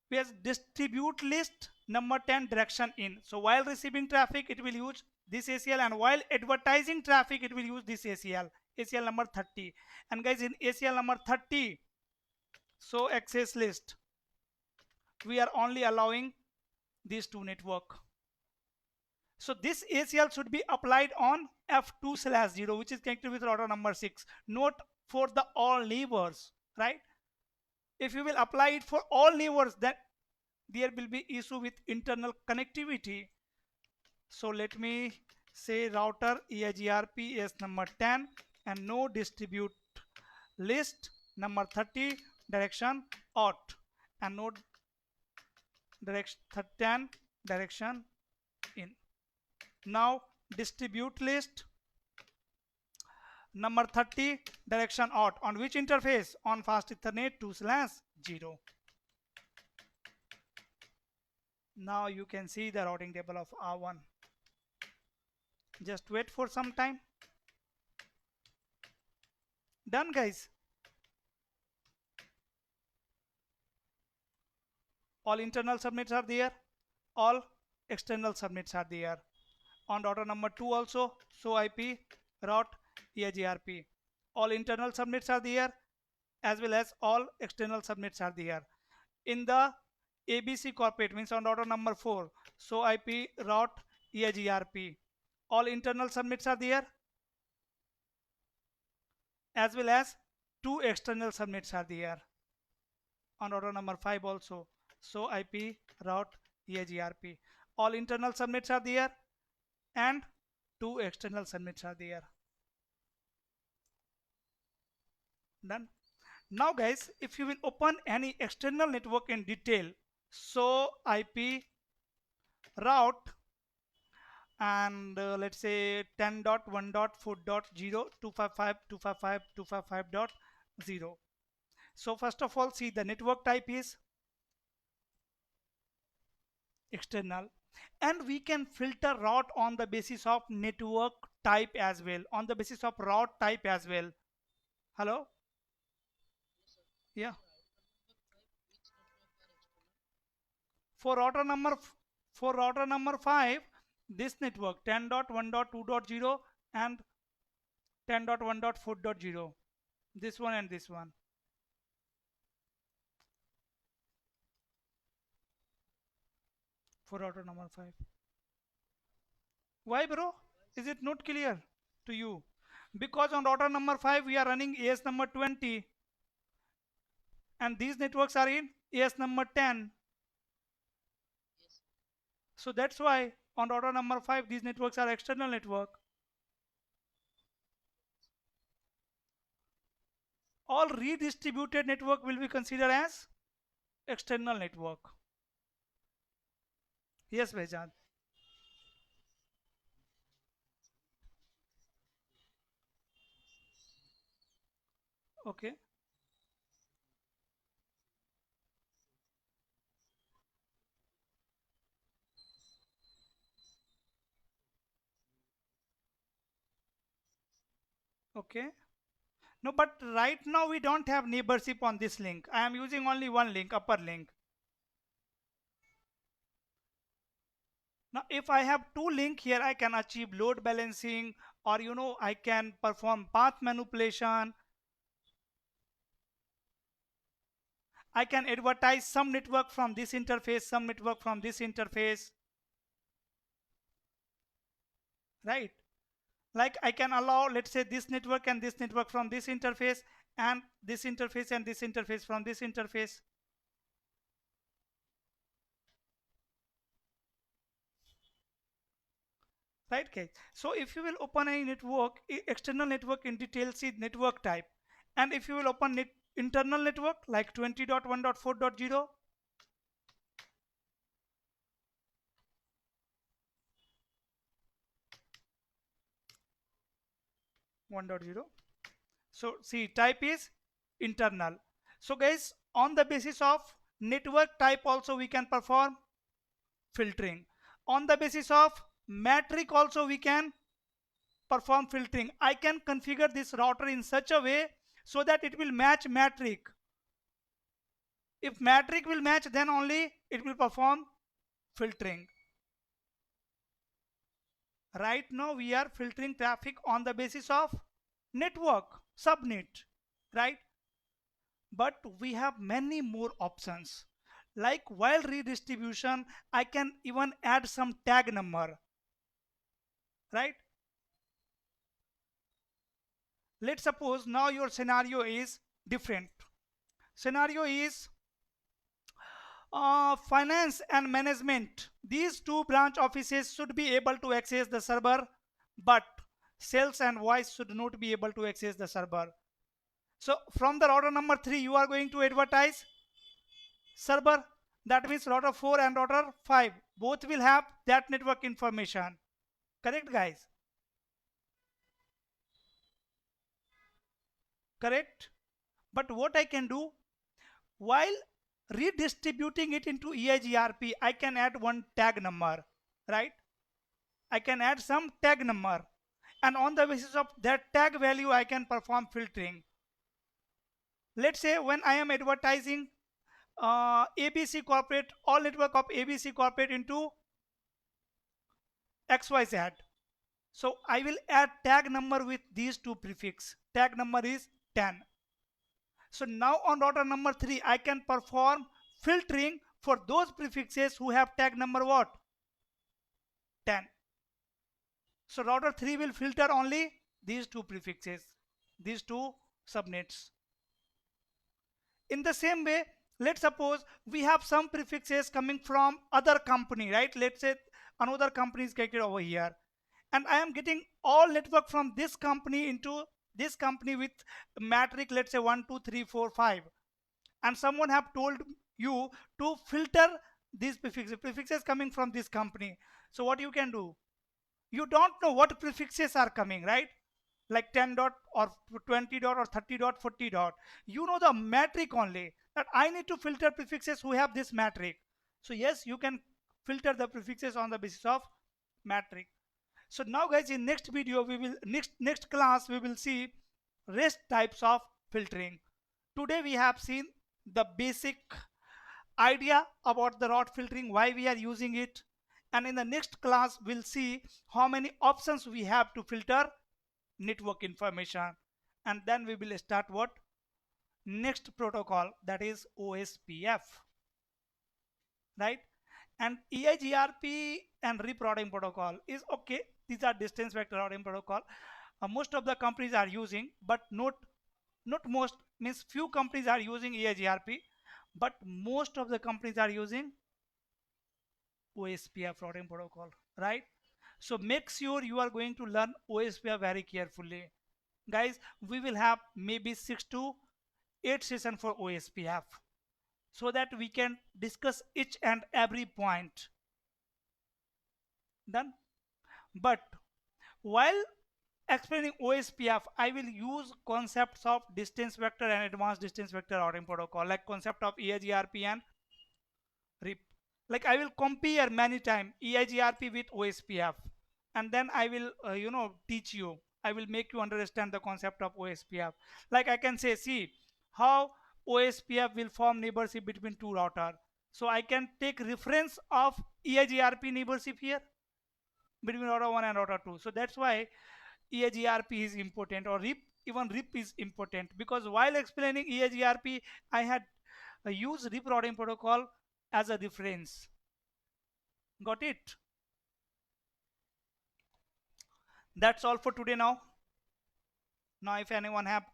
We have distribute list number 10 direction in. So while receiving traffic, it will use this ACL, and while advertising traffic, it will use this ACL. ACL number 30. And guys, in ACL number 30, so access list, we are only allowing these two network. So this ACL should be applied on F2/0, which is connected with router number 6, not for the all neighbors, right? If you will apply it for all neighbors, then there will be issue with internal connectivity. So let me say router EIGRP is number 10 and no distribute list number 30 direction out and no direction 10 direction in. Now distribute list number 30 direction out on which interface? On fast Ethernet 2/0. Now you can see the routing table of R1. Just wait for some time. Done, guys. All internal subnets are there, all external subnets are there. On router number 2 also, show IP route EIGRP. All internal subnets are there as well as all external subnets are there. In the ABC corporate, means on router number 4, show IP route EIGRP. All internal subnets are there as well as two external subnets are there. On router number 5 also, show IP route EIGRP. All internal subnets are there and two external subnets are there. Done. Now guys, if you will open any external network in detail, so IP route and let's say 10.1.4.0 255.255.255.0. So first of all, see the network type is external, and we can filter route on the basis of network type as well, on the basis of route type as well. Hello? Yeah. For router number 5, this network 10.1.2.0 and 10.1.4.0, this one and this one. For router number 5. Why, bro? Is it not clear to you? Because on router number 5 we are running AS number 20 and these networks are in AS number 10. So that's why on router number 5 these networks are external network. All redistributed network will be considered as external network. Yes, Bhaijan. Okay. Okay. No, but right now we don't have neighborship on this link. I am using only one link, upper link. Now, if I have two links here, I can achieve load balancing, or I can perform path manipulation. I can advertise some network from this interface, some network from this interface. Right? Like I can allow, let's say, this network and this network from this interface, and this interface and this interface from this interface. right guys? So if you will open any network, external network in detail, see network type. And if you will open internal network like 20.1.4.0, 1.0, so see type is internal. So guys, on the basis of network type also we can perform filtering. On the basis of metric also we can perform filtering. I can configure this router in such a way so that it will match metric. If metric will match, then only it will perform filtering. Right now we are filtering traffic on the basis of network subnet, right? But we have many more options. Like while redistribution, I can even add some tag number, right? Let's suppose now your scenario is different. Scenario is finance and management. These two branch offices should be able to access the server, but sales and voice should not be able to access the server. So from the router number 3, you are going to advertise server. That means router 4 and router 5 both will have that network information. Correct guys? Correct? But what I can do, while redistributing it into EIGRP, I can add one tag number, right? I can add some tag number, and on the basis of that tag value I can perform filtering. Let's say when I am advertising ABC corporate, all network of ABC corporate into XYZ, so I will add tag number with these two prefix. Tag number is 10. So now on router number 3 I can perform filtering for those prefixes who have tag number what? 10. So router 3 will filter only these two prefixes, these two subnets. In the same way, let's suppose we have some prefixes coming from other company, right? Let's say another company is created over here, and I am getting all network from this company into this company with metric, let's say 1 2 3 4 5, and someone have told you to filter these prefixes coming from this company. So what you can do, you don't know what prefixes are coming, right? Like 10 dot or 20 dot or 30 dot 40 dot, you know the metric only, that I need to filter prefixes who have this metric. So yes, you can filter the prefixes on the basis of metric. So now guys, in next video we will next class we will see rest types of filtering. Today we have seen the basic idea about the route filtering, why we are using it, and in the next class we'll see how many options we have to filter network information. And then we will start what? Next protocol, that is OSPF, right? And EIGRP and RIP routing protocol is okay. These are distance vector routing protocol. Most of the companies are using, but not most, means few companies are using EIGRP, but most of the companies are using OSPF routing protocol, right? So make sure you are going to learn OSPF very carefully. Guys, we will have maybe 6 to 8 sessions for OSPF so that we can discuss each and every point. Done? But while explaining OSPF, I will use concepts of distance vector and advanced distance vector routing protocol, like concept of EIGRP and RIP. Like I will compare many times EIGRP with OSPF, and then I will teach you. I will make you understand the concept of OSPF. Like I can say, see how OSPF will form neighborship between two router. So I can take reference of EIGRP neighborship here between router 1 and router 2. So that's why EIGRP is important, or RIP, even RIP is important, because while explaining EIGRP I had used RIP routing protocol as a reference. Got it? That's all for today now. Now if anyone have